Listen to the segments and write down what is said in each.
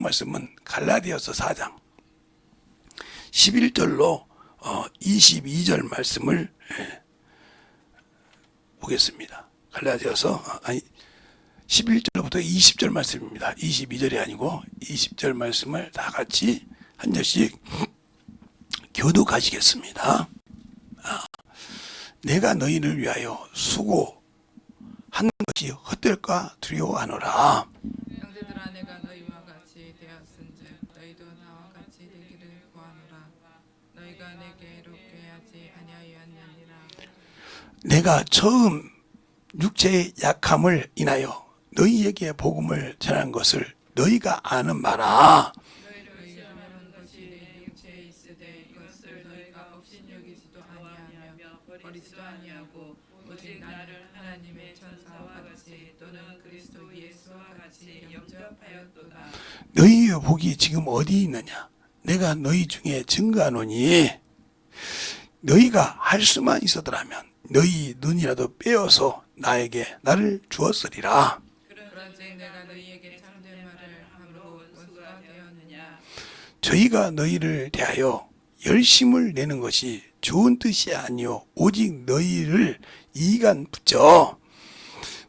말씀은 갈라디아서 4장 11절로 22절 말씀을 보겠습니다. 갈라디아서 11절부터 20절 말씀입니다. 22절이 아니고 20절 말씀을 다 같이 한 절씩 교독하시겠습니다. 내가 너희를 위하여 수고한 것이 헛될까 두려워하노라. 형제들아, 내가 너희와 같이 되었은즉 너희도 나와 같이 되기를 구하노라. 너희가 내게 이롭게 하지 아니하였느니라. 내가 처음 육체의 약함을 인하여 너희에게 복음을 전한 것을 너희가 아는 바라. 너희를 시험하는 것이 내 육체에 있으되 이것을 너희가 업신여기지도 아니하며 버리지도 아니하고 오직 나를 하나님의 천사와 같이 또는 그리스도 예수와 같이 영접하였도다. 너희의 복이 지금 어디 있느냐? 내가 너희 중에 증거하노니 너희가 할 수만 있었더라면 너희 눈이라도 빼어서 나를 주었으리라. 그런즉 내가 너희에게 참된 말을 함으로 원수가 되었느냐? 저희가 너희를 대하여 열심을 내는 것이 좋은 뜻이 아니요 오직 너희를 이간 붙여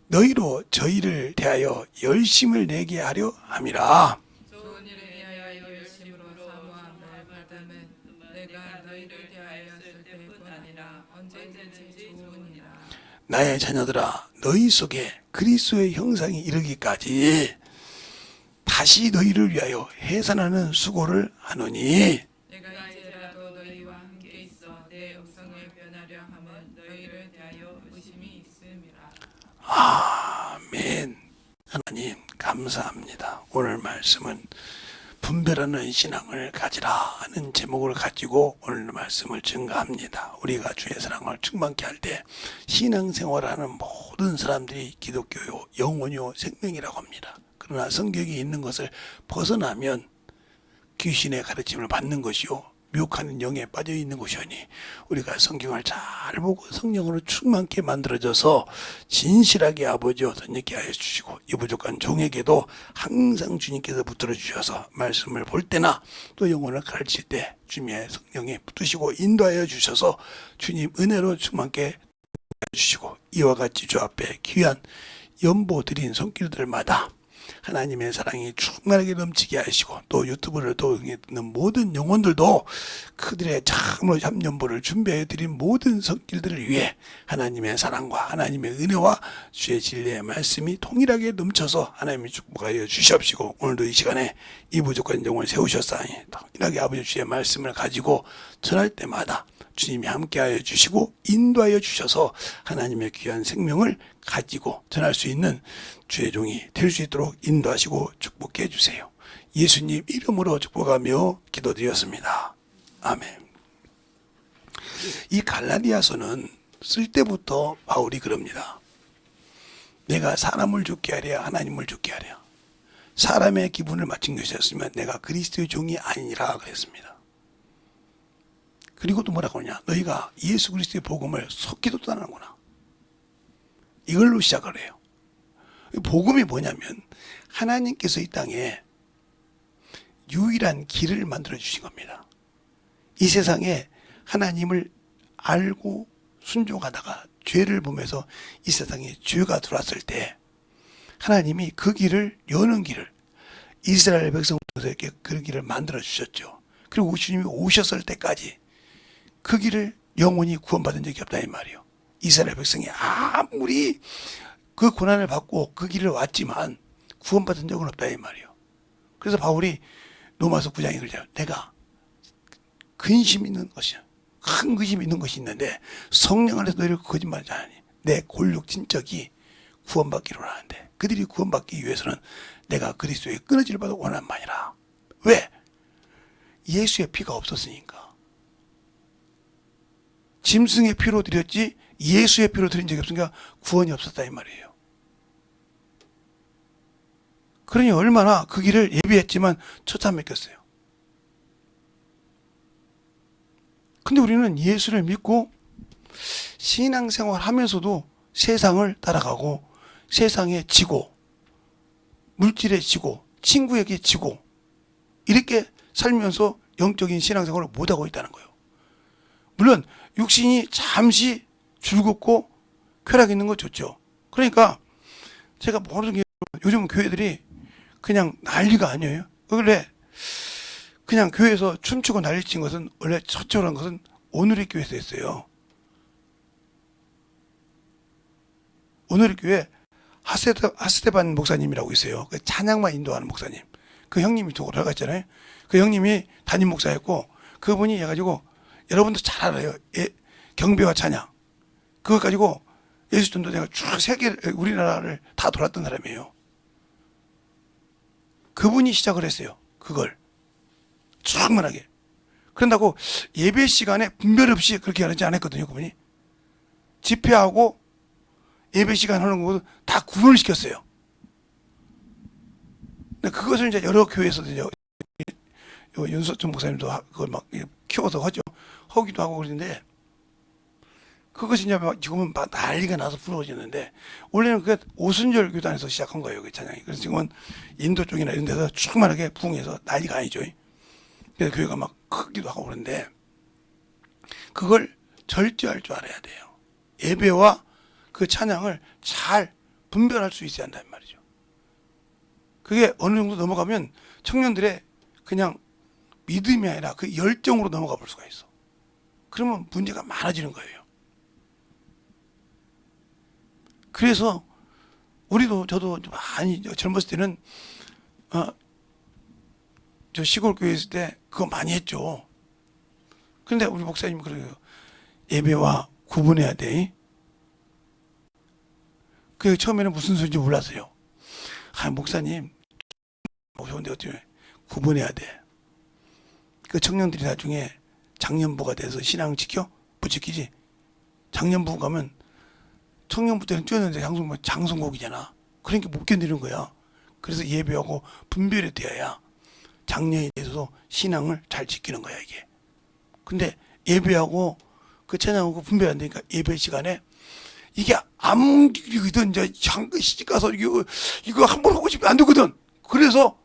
너희로 저희를 대하여 열심을 내게 하려 함이라. 좋은 일을 위하여 열심으로 사모함을 받음은 내가 너희를 대하였을 때뿐 아니라 언제든지 좋으니라. 나의 자녀들아, 너희 속에 그리스도의 형상이 이르기까지 다시 너희를 위하여 해산하는 수고를 하노니 내가 이제라도 너희와 함께 있어 내 음성을 변하려 함은 너희를 대하여 의심이 있음이라. 아멘. 하나님 감사합니다. 오늘 말씀은 분별하는 신앙을 가지라 하는 제목을 가지고 오늘 말씀을 증거합니다. 우리가 주의 사랑을 충만케 할 때 신앙생활하는 모든 사람들이 기독교요, 영혼요, 생명이라고 합니다. 그러나 성경이 있는 것을 벗어나면 귀신의 가르침을 받는 것이요 미혹하는 영에 빠져 있는 것이오니 우리가 성경을 잘 보고 성령으로 충만케 만들어져서 진실하게 아버지와 던지게 하여 주시고 이 부족한 종에게도 항상 주님께서 붙들어 주셔서 말씀을 볼 때나 또 영혼을 가르칠 때 주님의 성령에 붙드시고 인도하여 주셔서 주님 은혜로 충만케 주시고 이와 같이 주 앞에 귀한 연보 드린 손길들마다 하나님의 사랑이 충만하게 넘치게 하시고 또 유튜브를 통해 듣는 모든 영혼들도 그들의 참으로 참연보를 준비해 드린 모든 손길들을 위해 하나님의 사랑과 하나님의 은혜와 주의 진리의 말씀이 통일하게 넘쳐서 하나님이 축복하여 주시옵시고 오늘도 이 시간에 이 부족한 영혼을 세우셨사니 통일하게 아버지 주의 말씀을 가지고 전할 때마다 주님이 함께하여 주시고 인도하여 주셔서 하나님의 귀한 생명을 가지고 전할 수 있는 주의 종이 될 수 있도록 인도하시고 축복해 주세요. 예수님 이름으로 축복하며 기도드렸습니다. 아멘. 이 갈라디아서는 쓸 때부터 바울이 그럽니다. 내가 사람을 죽게 하랴 하나님을 죽게 하랴. 사람의 기분을 맞춘 것이었으면 내가 그리스도의 종이 아니니라 그랬습니다. 그리고 또 뭐라고 하냐? 너희가 예수 그리스도의 복음을 속기도 떠나는구나. 이걸로 시작을 해요. 복음이 뭐냐면 하나님께서 이 땅에 유일한 길을 만들어 주신 겁니다. 이 세상에 하나님을 알고 순종하다가 죄를 보면서 이 세상에 죄가 들어왔을 때 하나님이 그 길을 여는 길을 이스라엘 백성들에게 그 길을 만들어 주셨죠. 그리고 주님이 오셨을 때까지 그 길을 영원히 구원받은 적이 없다 이 말이에요. 이스라엘 백성이 아무리 그 고난을 받고 그 길을 왔지만 구원받은 적은 없다 이 말이에요. 그래서 바울이 로마서 9장에 그러잖아요. 내가 근심 있는 것이야. 큰 근심이 있는 것이 있는데 성령 안에서 너희를 거짓말하지 않으니 내 골육 친척이 구원받기로 하는데 그들이 구원받기 위해서는 내가 그리스도의 끊어질 바도 원한 바니라. 왜? 예수의 피가 없었으니까. 짐승의 피로 드렸지 예수의 피로 드린 적이 없으니까 구원이 없었다 이 말이에요. 그러니 얼마나 그 길을 예비했지만 처참했겠어요. 근데 우리는 예수를 믿고 신앙생활 하면서도 세상을 따라가고 세상에 지고 물질에 지고 친구에게 지고 이렇게 살면서 영적인 신앙생활을 못하고 있다는 거예요. 물론 육신이 잠시 즐겁고 쾌락 있는 거 좋죠. 그러니까 제가 모르는 게 요즘 교회들이 그냥 난리가 아니에요. 원래 그냥 교회에서 춤추고 난리친 것은 원래 첫째로한 것은 오늘의 교회에서 했어요. 오늘의 교회 하스테반 목사님이라고 있어요. 그 찬양만 인도하는 목사님. 그 형님이 돌아갔잖아요. 그 형님이 담임 목사였고 그분이 해가지고 여러분도 잘 알아요. 경배와 찬양. 그거 가지고 예수 전도자가 쭉 세계 우리나라를 다 돌았던 사람이에요. 그분이 시작을 했어요. 그걸 충만하게. 그런다고 예배 시간에 분별 없이 그렇게 하지 않았거든요. 그분이 집회하고 예배 시간 하는 것도 다 구분을 시켰어요. 근데 그것을 이제 여러 교회에서 이제 윤석준 목사님도 그걸 막 키워서 하죠. 하기도 하고 그러는데 그것이 이제 막 지금은 막 난리가 나서 부러워지는데 원래는 그게 오순절 교단에서 시작한 거예요. 그 찬양이. 그래서 지금은 인도 쪽이나 이런 데서 충만하게 부흥해서 난리가 아니죠. 그래서 교회가 막 크기도 하고 그러는데 그걸 절제할 줄 알아야 돼요. 예배와 그 찬양을 잘 분별할 수 있어야 한다는 말이죠. 그게 어느 정도 넘어가면 청년들의 그냥 믿음이 아니라 그 열정으로 넘어가 볼 수가 있어. 그러면 문제가 많아지는 거예요. 그래서 우리도 저도 많이 젊었을 때는 저 시골 교회 있을 때 그거 많이 했죠. 그런데 우리 목사님 그래요. 예배와 구분해야 돼. 그 처음에는 무슨 소리인지 몰랐어요. 목사님 좋은데 어떻게 구분해야 돼. 그 청년들이 나중에 장년부가 돼서 신앙 지켜? 못 지키지? 장년부 가면 청년부 때는 뛰었는데 장성곡이잖아. 그러니까 못 견디는 거야. 그래서 예배하고 분별이 되어야 장년이 돼서도 신앙을 잘 지키는 거야 이게. 근데 예배하고 그 찬양하고 분별이 안 되니까 예배 시간에 이게 아무리든 이제 시집 가서 이거 한 번 하고 싶으면 안 되거든. 그래서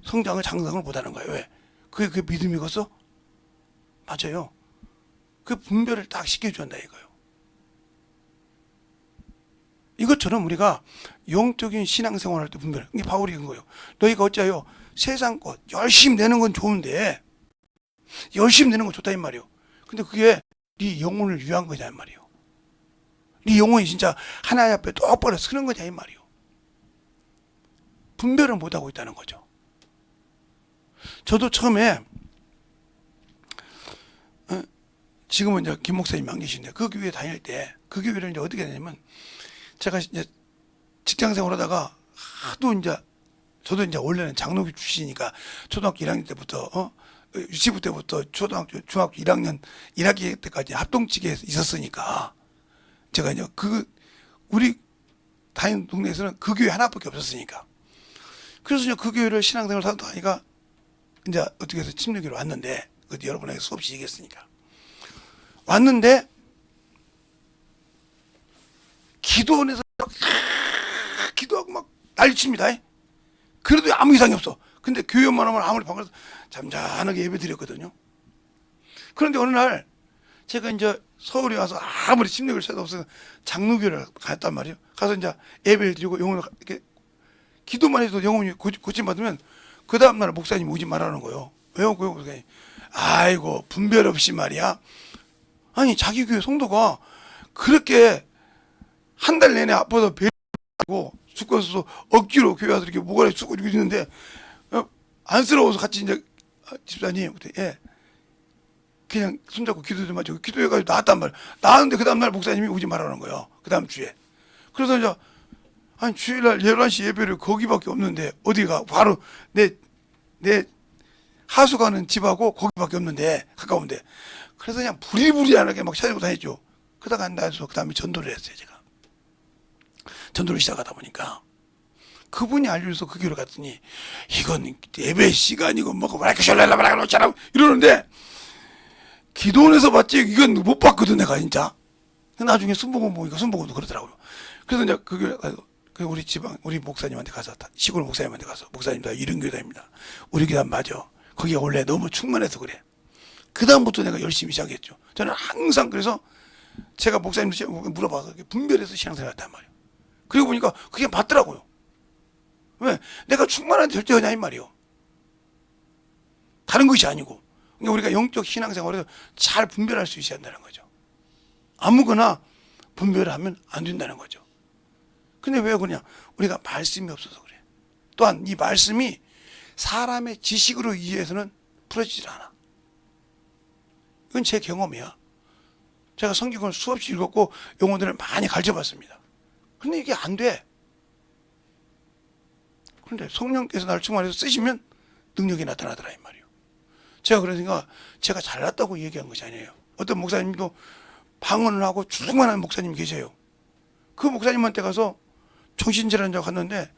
성장을 장성을 못하는 거예요. 왜? 그게 그 믿음이겠어? 맞아요. 그 분별을 딱 시켜준다 이거예요. 이것처럼 우리가 영적인 신앙생활 할 때 분별. 이게 바울이 그런 거예요. 너희가 어찌하여 세상 것 열심히 내는 건 좋은데 열심히 내는 건 좋다 이 말이에요. 근데 그게 네 영혼을 위한 거냐 이 말이에요. 네 영혼이 진짜 하나님 앞에 똑바로 서는 거냐 이 말이에요. 분별을 못하고 있다는 거죠. 저도 처음에 지금은 이제 김 목사님 안 계신데 그 교회 다닐 때 그 교회를 이제 어떻게 하냐면 제가 이제 직장 생활하다가 하도 이제 저도 이제 원래는 장로교 출신이니까 초등학교 1학년 때부터 유치부 때부터 중학교 1학년 1학기 때까지 합동직에 있었으니까 제가 이제 우리 다니는 동네에서는 그 교회 하나밖에 없었으니까 그래서 이제 그 교회를 신앙생활 하다 보니까 이제 어떻게 해서 침례교로 왔는데 그때 여러분에게 수업 시키겠으니까 왔는데 기도원에서 기도하고 막 난리칩니다. 그래도 아무 이상이 없어. 근데 교회만 하면 아무리 방에서 잠잠하게 예배 드렸거든요. 그런데 어느 날 제가 이제 서울에 와서 아무리 침례교를 쳐도 없어서 장로교를 갔단 말이에요. 가서 이제 예배를 드리고 영혼을 이렇게 기도만 해도 영혼이 고침받으면 그 다음날 목사님 오지 말라는 거예요. 왜요? 그 목사님. 아이고 분별 없이 말이야. 아니 자기 교회 성도가 그렇게 한 달 내내 아파서 배고 죽어서 억지로 교회 와서 이렇게 모가지 쓰고 이러고 있는데 안쓰러워서 같이 이제 집사님 예 그냥 손잡고 기도 좀 하죠. 기도해가지고 나왔단 말이에요. 나왔는데 그 다음날 목사님이 오지 말라는 거예요. 그 다음 주에. 그래서 이제 아니 주일날 11시 예배를 거기밖에 없는데 어디가 바로 내 하수 가는 집하고 거기밖에 없는데 가까운데 그래서 그냥 부리부리하게 막 찾아보고 다녔죠. 그러다가 나서 그 다음에 전도를 했어요. 제가 전도를 시작하다 보니까 그분이 알려줘서 그 교회를 갔더니 이건 예배 시간이고 뭐고 이러는데 기도원에서 봤지 이건 못 봤거든 내가 진짜. 나중에 순복음 보니까 순복음도 그러더라고요. 그래서 이제 그 교회 가서 그 우리 목사님한테 가서, 시골 목사님한테 가서, 목사님 다 이런 교회다입니다. 우리 교회 맞아. 거기가 원래 너무 충만해서 그래. 그다음부터 내가 열심히 시작했죠. 저는 항상 그래서 제가 목사님도 물어봐서 분별해서 신앙생활 했단 말이에요. 그리고 보니까 그게 맞더라고요. 왜? 내가 충만한데 절대하냐 이 말이에요. 다른 것이 아니고. 그러니까 우리가 영적 신앙생활에서 잘 분별할 수 있어야 한다는 거죠. 아무거나 분별을 하면 안 된다는 거죠. 근데 왜 그러냐? 우리가 말씀이 없어서 그래. 또한 이 말씀이 사람의 지식으로 의해서는 풀어지질 않아. 이건 제 경험이야. 제가 성경을 수없이 읽었고 용어들을 많이 가르쳐봤습니다. 근데 이게 안 돼. 그런데 성령께서 나를 충만해서 쓰시면 능력이 나타나더라 이 말이에요. 제가 그러니까 제가 잘났다고 얘기한 것이 아니에요. 어떤 목사님도 방언을 하고 충만한 목사님이 계세요. 그 목사님한테 가서 정신질환자가 갔는데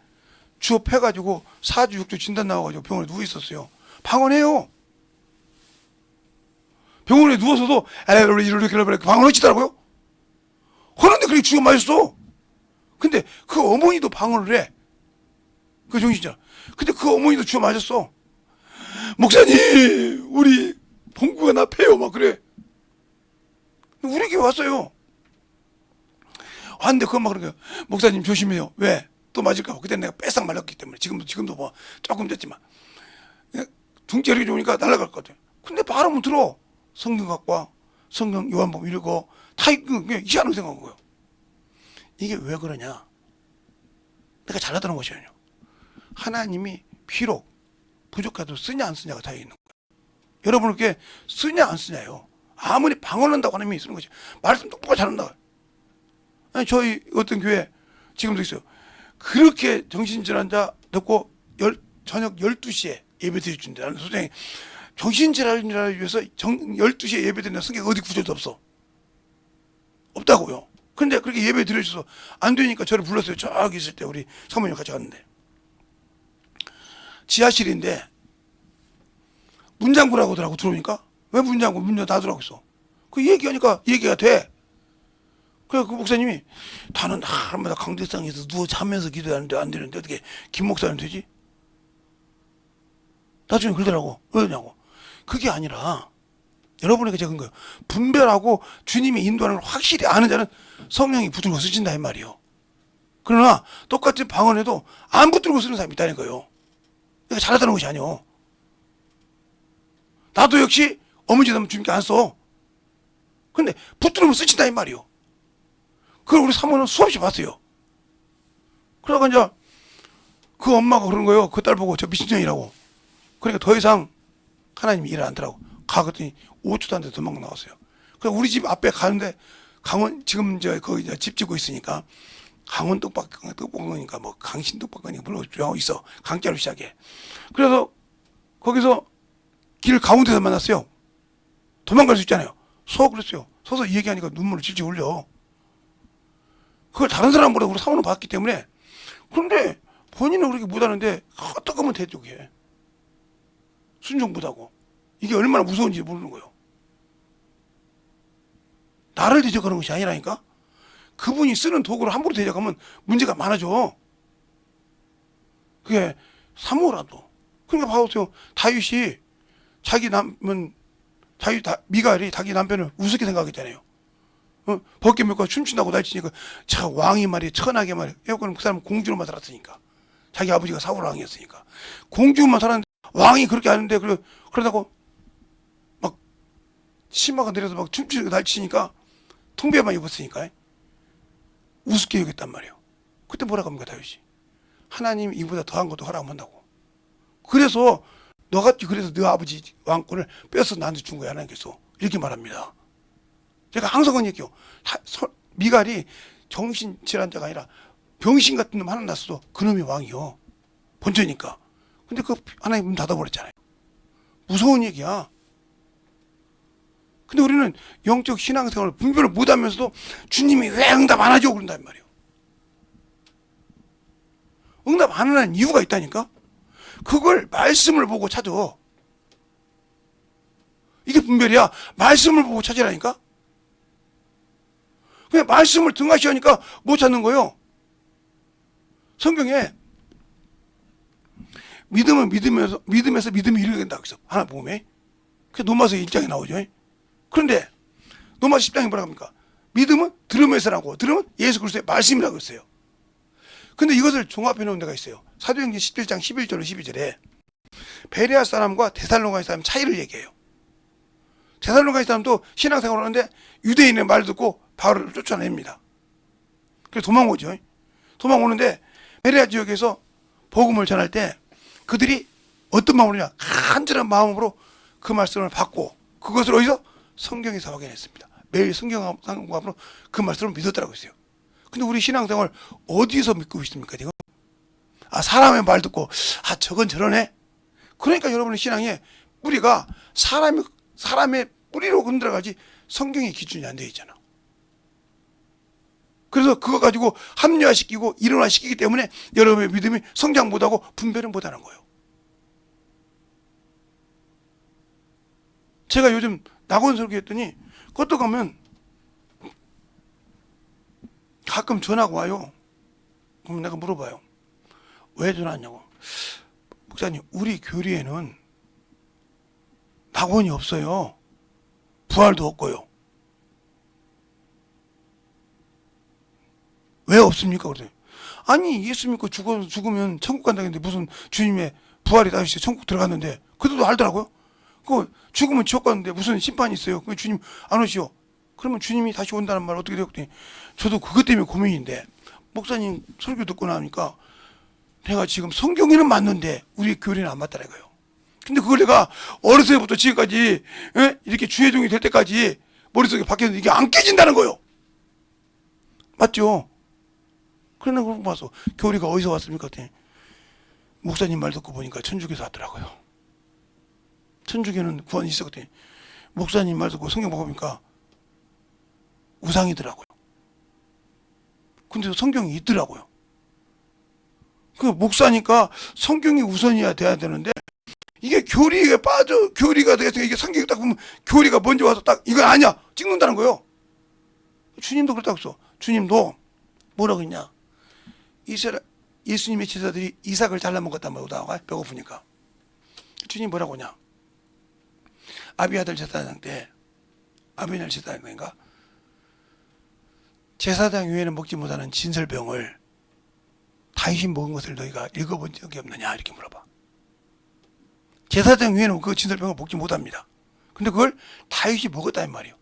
주어 패가지고 4주 6주 진단 나와가지고 병원에 누워 있었어요. 방언해요. 병원에 누워서도 이렇게 방언을 치더라고요. 그런데 그렇게 죽어 맞았어. 근데 그 어머니도 방언을 해. 그 정신이잖아. 근데 그 어머니도 죽어 맞았어. 목사님, 우리 봉구가 나 패요. 막 그래. 우리 교회 왔어요. 왔는데 그거 막 그런 거야. 목사님 조심해요. 왜? 또 맞을까봐. 그때 내가 빼싹 말랐기 때문에. 지금도 뭐 조금 됐지만. 중재력이 좋으니까 날아갈 것 같아요. 근데 발음은 들어. 성경 갖고 와. 성경 요한복음 읽어. 다 그냥 희한하게 생각한 거예요. 이게 왜 그러냐? 내가 잘났다는 것이 아니에요. 하나님이 비록 부족해도 쓰냐 안 쓰냐가 다 있는 거예요. 여러분께 쓰냐 안 쓰냐요. 아무리 방언한다고 하나님이 쓰는 거지. 말씀 똑바로 잘한다고. 아니 저희 어떤 교회 지금도 있어요. 그렇게 정신질환자 듣고 저녁 12시에 예배 드려준대. 나는 소장이 정신질환자를 위해서 12시에 예배 드리는 성경 어디 구절도 없어. 없다고요. 근데 그렇게 예배 드려줘서 안 되니까 저를 불렀어요. 저기 있을 때 우리 사모님 같이 갔는데. 지하실인데 문 잠그라고 하더라고. 들어오니까. 왜 문 잠그고 문 닫으라고 했어. 그 얘기하니까 얘기가 돼. 그래서 그 목사님이 나는 날마다 강대상에서 누워 자면서 기도하는데 안 되는데 어떻게 김 목사는 되지? 나중에 그러더라고. 왜냐고. 그게 아니라 여러분에게 적은 거예요. 분별하고 주님의 인도하는 걸 확실히 아는 자는 성령이 붙들고 쓰신다 이 말이에요. 그러나 똑같은 방언에도 안 붙들고 쓰는 사람이 있다는 거예요. 내가 잘하다는 것이 아니에요. 나도 역시 어머니 되면 주님께 안 써. 근데 붙들면 쓰신다 이 말이에요. 그걸 우리 사모는 수없이 봤어요. 그러다가 이제 그 엄마가 그런 거예요. 그 딸 보고 저 미친년이라고. 그러니까 더 이상 하나님이 일을 안 하더라고. 가더니 5초도 안 돼서 도망 나왔어요. 그래서 우리 집 앞에 가는데 강원 지금 거기 집 짓고 있으니까 강원 떡볶이니까 뭐 강신 떡볶이니까 물론 있어. 강자로 시작해. 그래서 거기서 길 가운데서 만났어요. 도망갈 수 있잖아요. 그랬어요. 서서 얘기하니까 눈물을 질질 흘려. 그걸 다른 사람보다 우리 사모는 봤기 때문에. 그런데 본인은 그렇게 못하는데 어떻게 하면 대적해. 순종 못하고. 이게 얼마나 무서운지 모르는 거예요. 나를 대적하는 것이 아니라니까. 그분이 쓰는 도구를 함부로 대적하면 문제가 많아져. 그게 사모라도. 그러니까 봐보세요. 다윗이 미갈이 자기 남편을 우습게 생각했잖아요. 벗겨 먹고 춤춘다고 날치니까 자 왕이 말이야 천하게 말이야. 그 사람은 공주로만 살았으니까. 자기 아버지가 사울 왕이었으니까. 공주만 살았는데 왕이 그렇게 하는데 그러다고 막 치마가 내려서 막 춤추고 날치니까 통배만 입었으니까 우습게 여겼단 말이에요. 그때 뭐라고 합니까 다윗이? 하나님 이보다 더한 것도 허락 한다고. 그래서 그래서 너 아버지 왕권을 뺏어 나한테 준 거야 하나님께서. 이렇게 말합니다. 제가 항상 그런 얘기요. 미갈이 정신질환자가 아니라 병신 같은 놈 하나 났어도 그놈이 왕이요. 본전이니까. 근데 그 하나님 문 닫아버렸잖아요. 무서운 얘기야. 근데 우리는 영적 신앙생활을 분별을 못하면서도 주님이 왜 응답 안 하죠? 그런단 말이에요. 응답 안 하는 이유가 있다니까. 그걸 말씀을 보고 찾아. 이게 분별이야. 말씀을 보고 찾으라니까. 그냥 말씀을 등하시하니까 못 찾는 거예요. 성경에 믿음은 믿음에서 믿음이 이르게 된다고 했어. 하나 보면. 그 로마서 1장에 나오죠. 그런데 로마서 10장에 뭐라고 합니까? 믿음은 들음에서라고, 들음은 예수 그리스도의 말씀이라고 했어요. 근데 이것을 종합해 놓은 데가 있어요. 사도행전 17장 11절로 12절에 베레아 사람과 데살로니가 사람 차이를 얘기해요. 데살로니가 사람도 신앙생활을 하는데 유대인의 말 듣고 바울을 쫓아냅니다. 그래서 도망오죠. 도망오는데 베레아 지역에서 복음을 전할 때 그들이 어떤 마음으로냐, 간절한 마음으로 그 말씀을 받고 그것을 어디서? 성경에서 확인했습니다. 매일 성경 상고함으로 그 말씀을 믿었더라고 했어요. 근데 우리 신앙생활 어디서 믿고 있습니까 지금? 아, 사람의 말 듣고 아, 저건 저러네. 그러니까 여러분의 신앙에 뿌리가 사람의 뿌리로 흔들어가지 성경의 기준이 안 되어 있잖아. 그래서 그거 가지고 합리화시키고 일원화시키기 때문에 여러분의 믿음이 성장 못하고 분별은 못하는 거예요. 제가 요즘 낙원 설교했더니 그것도 가면 가끔 전화가 와요. 그럼 내가 물어봐요. 왜 전화 왔냐고. 목사님, 우리 교리에는 낙원이 없어요. 부활도 없고요. 왜 없습니까? 그랬더니 아니, 예수 믿고 죽으면 천국 간다는데 무슨 주님의 부활이 다시 천국 들어갔는데 그들도 알더라고요. 그 죽으면 지옥 가는데 무슨 심판이 있어요. 그 주님 안 오시오. 그러면 주님이 다시 온다는 말 어떻게 돼요? 저도 그것 때문에 고민인데 목사님 설교 듣고 나니까 내가 지금 성경에는 맞는데 우리 교리는 안 맞더라고요. 근데 그걸 내가 어렸을 때부터 지금까지 이렇게 주의종이 될 때까지 머릿속에 박혔는데 이게 안 깨진다는 거예요. 맞죠? 그러나 그러고 봐서 교리가 어디서 왔습니까? 그랬더니 목사님 말 듣고 보니까 천주교에서 왔더라고요. 천주교는 구원이 있었거든요. 목사님 말 듣고 성경 보니까 우상이더라고요. 근데 성경이 있더라고요. 그 목사니까 성경이 우선이야 돼야 되는데 이게 교리가 빠져, 교리가 돼서 이게 성경이 딱 보면 교리가 먼저 와서 딱 이건 아니야 찍는다는 거예요. 주님도 그렇다고 했어. 주님도 뭐라고 했냐? 예수님의 제자들이 이삭을 잘라 먹었단 말이야. 배고프니까. 주님 뭐라고 하냐? 아비아들 제사장 때, 아비날 제사장인가? 제사장 위에는 먹지 못하는 진설병을 다윗이 먹은 것을 너희가 읽어본 적이 없느냐? 이렇게 물어봐. 제사장 위에는 그 진설병을 먹지 못합니다. 근데 그걸 다윗이 먹었다는 말이에요.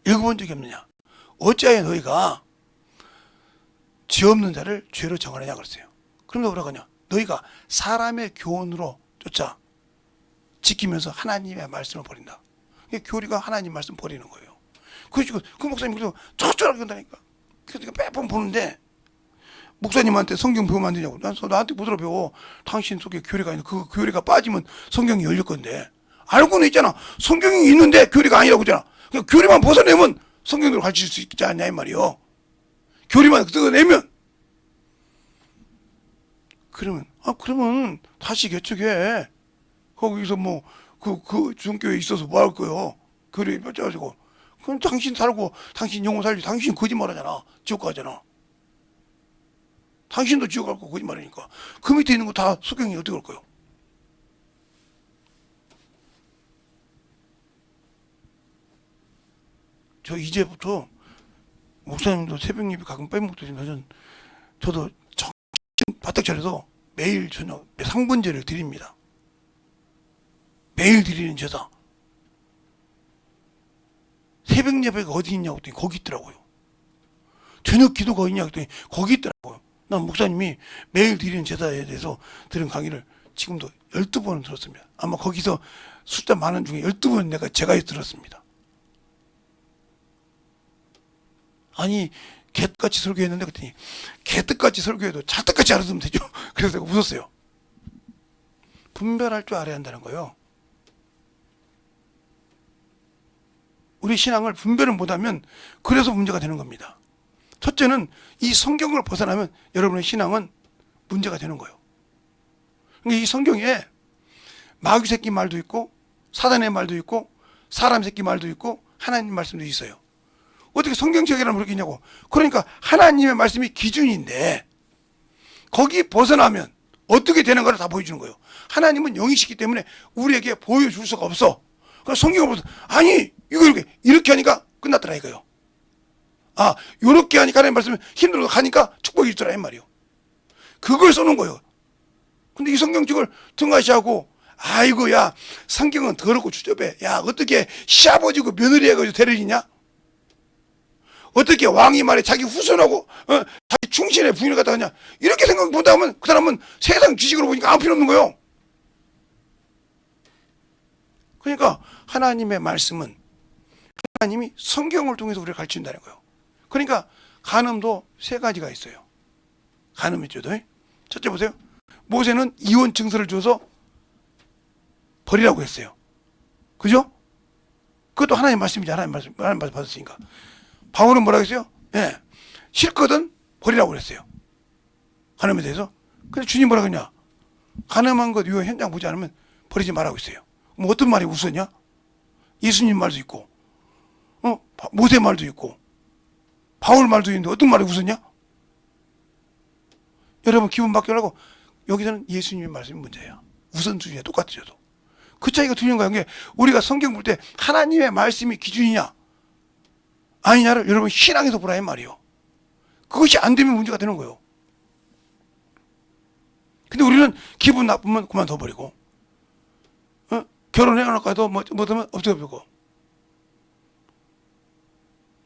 읽어본 적이 없느냐? 어찌하여 너희가 죄 없는 자를 죄로 정하느냐 그랬어요. 그럼 뭐라고 하냐? 너희가 사람의 교훈으로 쫓아 지키면서 하나님의 말씀을 버린다. 교리가 하나님 말씀 버리는 거예요. 그래서 그 목사님 그래서 쫓아라고 한다니까. 그래서 매번 보는데 목사님한테 성경 배우면 안 되냐고. 나한테 못 들어 배워. 당신 속에 교리가 있는 그 교리가 빠지면 성경이 열릴 건데. 알고는 있잖아. 성경이 있는데 교리가 아니라고 하잖아. 그냥 교리만 벗어내면 성경대로 가르칠 수 있지 않냐 이 말이요. 교리만 뜯어내면. 그러면 다시 개척해. 거기서 뭐 그 중교에 있어서 뭐 할 거요. 교리 뺏겨가지고. 그럼 당신 살고 당신 영혼 살지. 당신 거짓말하잖아. 지옥 가잖아. 당신도 지옥 갈 거 거짓말하니까. 그 밑에 있는 거 다 성경이 어떻게 할 거요? 저 이제부터 목사님도 새벽 예배 가끔 빼먹더니 저도 정신 바짝 차려서 매일 저녁 상번제를 드립니다. 매일 드리는 제사. 새벽 예배가 어디 있냐고 했더니 거기 있더라고요. 저녁 기도가 어디 있냐고 했더니 거기 있더라고요. 난 목사님이 매일 드리는 제사에 대해서 들은 강의를 지금도 12번은 들었습니다. 아마 거기서 숫자 많은 중에 12번 제가 들었습니다. 아니 개떡같이 설교했는데 그랬더니 개떡같이 설교해도 찰떡같이 알아듣으면 되죠. 그래서 내가 웃었어요. 분별할 줄 알아야 한다는 거예요. 우리 신앙을 분별을 못하면 그래서 문제가 되는 겁니다. 첫째는 이 성경을 벗어나면 여러분의 신앙은 문제가 되는 거예요. 그러니까 이 성경에 마귀 새끼 말도 있고 사단의 말도 있고 사람 새끼 말도 있고 하나님 말씀도 있어요. 어떻게 성경책이라면 그렇겠냐고. 그러니까 하나님의 말씀이 기준인데 거기 벗어나면 어떻게 되는 거를 다 보여주는 거예요. 하나님은 영이시기 때문에 우리에게 보여줄 수가 없어. 그래서 성경을 보면서 아니 이거 이렇게 하니까 끝났더라 이거요. 아 요렇게 하니까 하나님 말씀은 힘들어도 가니까 축복이 있더라 이 말이요. 그걸 써놓은 거예요. 근데 이 성경책을 등하시하고 아이고 야 성경은 더럽고 추접해. 야 어떻게 시아버지고 며느리 해가지고 데려지냐? 어떻게 왕이 말해 자기 후손하고 자기 충신의 부인을 갖다 하냐? 이렇게 생각보다 하면 그 사람은 세상 지식으로 보니까 아무 필요 없는 거예요. 그러니까 하나님의 말씀은 하나님이 성경을 통해서 우리를 가르친다는 거예요. 그러니까 간음도 세 가지가 있어요. 간음이 있죠. 첫째 보세요. 모세는 이혼 증서를 줘서 버리라고 했어요. 그죠? 그것도 하나님의 말씀이지. 하나님 말씀 받았으니까. 바울은 뭐라고 했어요? 예. 싫거든 버리라고 그랬어요. 간음에 대해서. 근데 주님 뭐라고 했냐? 간음한 것 이후 현장 보지 않으면 버리지 말라고 했어요. 뭐 어떤 말이 우스냐? 예수님 말도 있고, 모세 말도 있고, 바울 말도 있는데 어떤 말이 우스냐? 여러분 기분 바뀌라고 여기서는 예수님의 말씀이 문제예요. 우선순위가 똑같아져도. 그 차이가 틀린 거야. 이게 우리가 성경 볼 때 하나님의 말씀이 기준이냐 아니냐를 여러분 신앙에서 보라 이 말이에요. 그것이 안 되면 문제가 되는 거예요. 근데 우리는 기분 나쁘면 그만둬 버리고 결혼해놓고 해도 뭐하면 없애버리고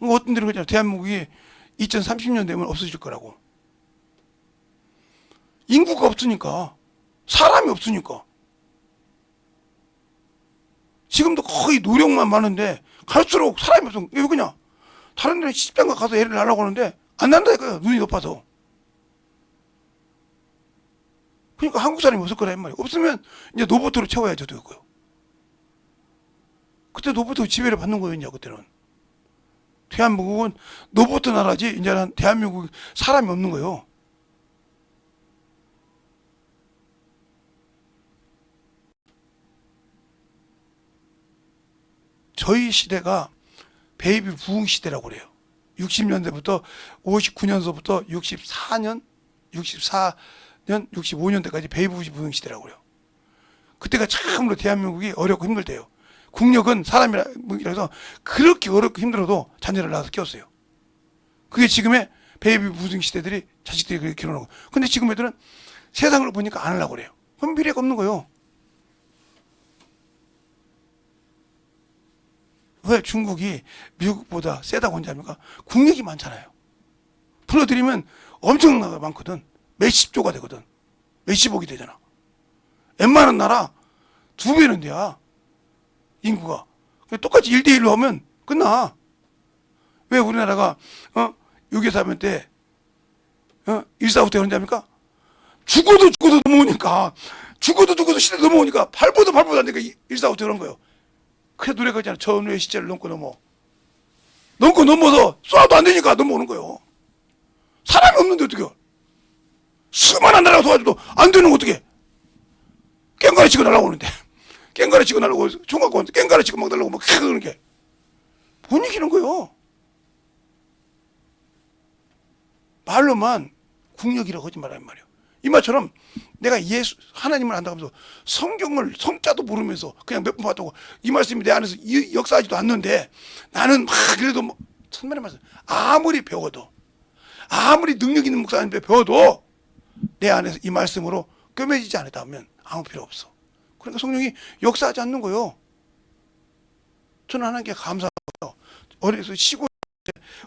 어떤 데는 그냥 대한민국이 2030년 되면 없어질 거라고. 인구가 없으니까 사람이 없으니까 지금도 거의 노력만 많은데 갈수록 사람이 없어. 왜 그냥 다른 데는 시집장가 가서 애를 낳으려고 하는데 안 난다니까요. 눈이 높아서. 그러니까 한국 사람이 없을 거라 이 말이에요. 없으면 이제 노보트로 채워야죠. 되고요. 그때 노보트 지배를 받는 거였냐 그때는. 대한민국은 노보트 나라지 이제는 대한민국 사람이 없는 거예요. 저희 시대가 베이비 부흥 시대라고 그래요. 60년대부터 59년서부터 64년, 65년대까지 베이비 부흥 시대라고 그래요. 그때가 참으로 대한민국이 어렵고 힘들대요. 국력은 사람이라서 그렇게 어렵고 힘들어도 자녀를 낳아서 키웠어요. 그게 지금의 베이비 부흥 시대들이 자식들이 그렇게 키우는 거. 근데 지금 애들은 세상을 보니까 안 하려고 그래요. 그럼 미래가 없는 거예요. 왜 중국이 미국보다 세다고 혼자합니까? 국력이 많잖아요. 불러들이면 엄청나게 많거든. 몇십조가 되거든. 몇십억이 되잖아. 웬만한 나라 2배는 돼야 인구가. 똑같이 1대1로 하면 끝나. 왜 우리나라가 6.24 때 1.45 때 그런지 죽어도 넘어오니까 죽어도 시대 넘어오니까 발보도 안 되니까 1.45 때 그런 거예요. 그래 노래가 있잖아. 전후의 시절을 넘고 넘어서 쏴도 안 되니까 넘어오는 거예요. 사람이 없는데 어떡해. 수많은 나라가 도와줘도 안 되는 거 어떡해. 깽가리 치고 날라오는데 깽가리 치고 날라오고 총 갖고 오는데 깽가리 치고 막 날라오고 막 그러는 게 못 이기는 거예요. 말로만 국력이라고 하지 말란 말이에요. 이 말처럼 내가 하나님을 안다고 하면서 성경을 성자도 모르면서 그냥 몇 번 봤다고 이 말씀이 내 안에서 역사하지도 않는데 나는 막 그래도 천만의 말씀 아무리 배워도 아무리 능력 있는 목사님한테 배워도 내 안에서 이 말씀으로 꿰매지지 않았다면 아무 필요 없어. 그러니까 성령이 역사하지 않는 거예요. 저는 하나님께 감사하고요. 어려서 시골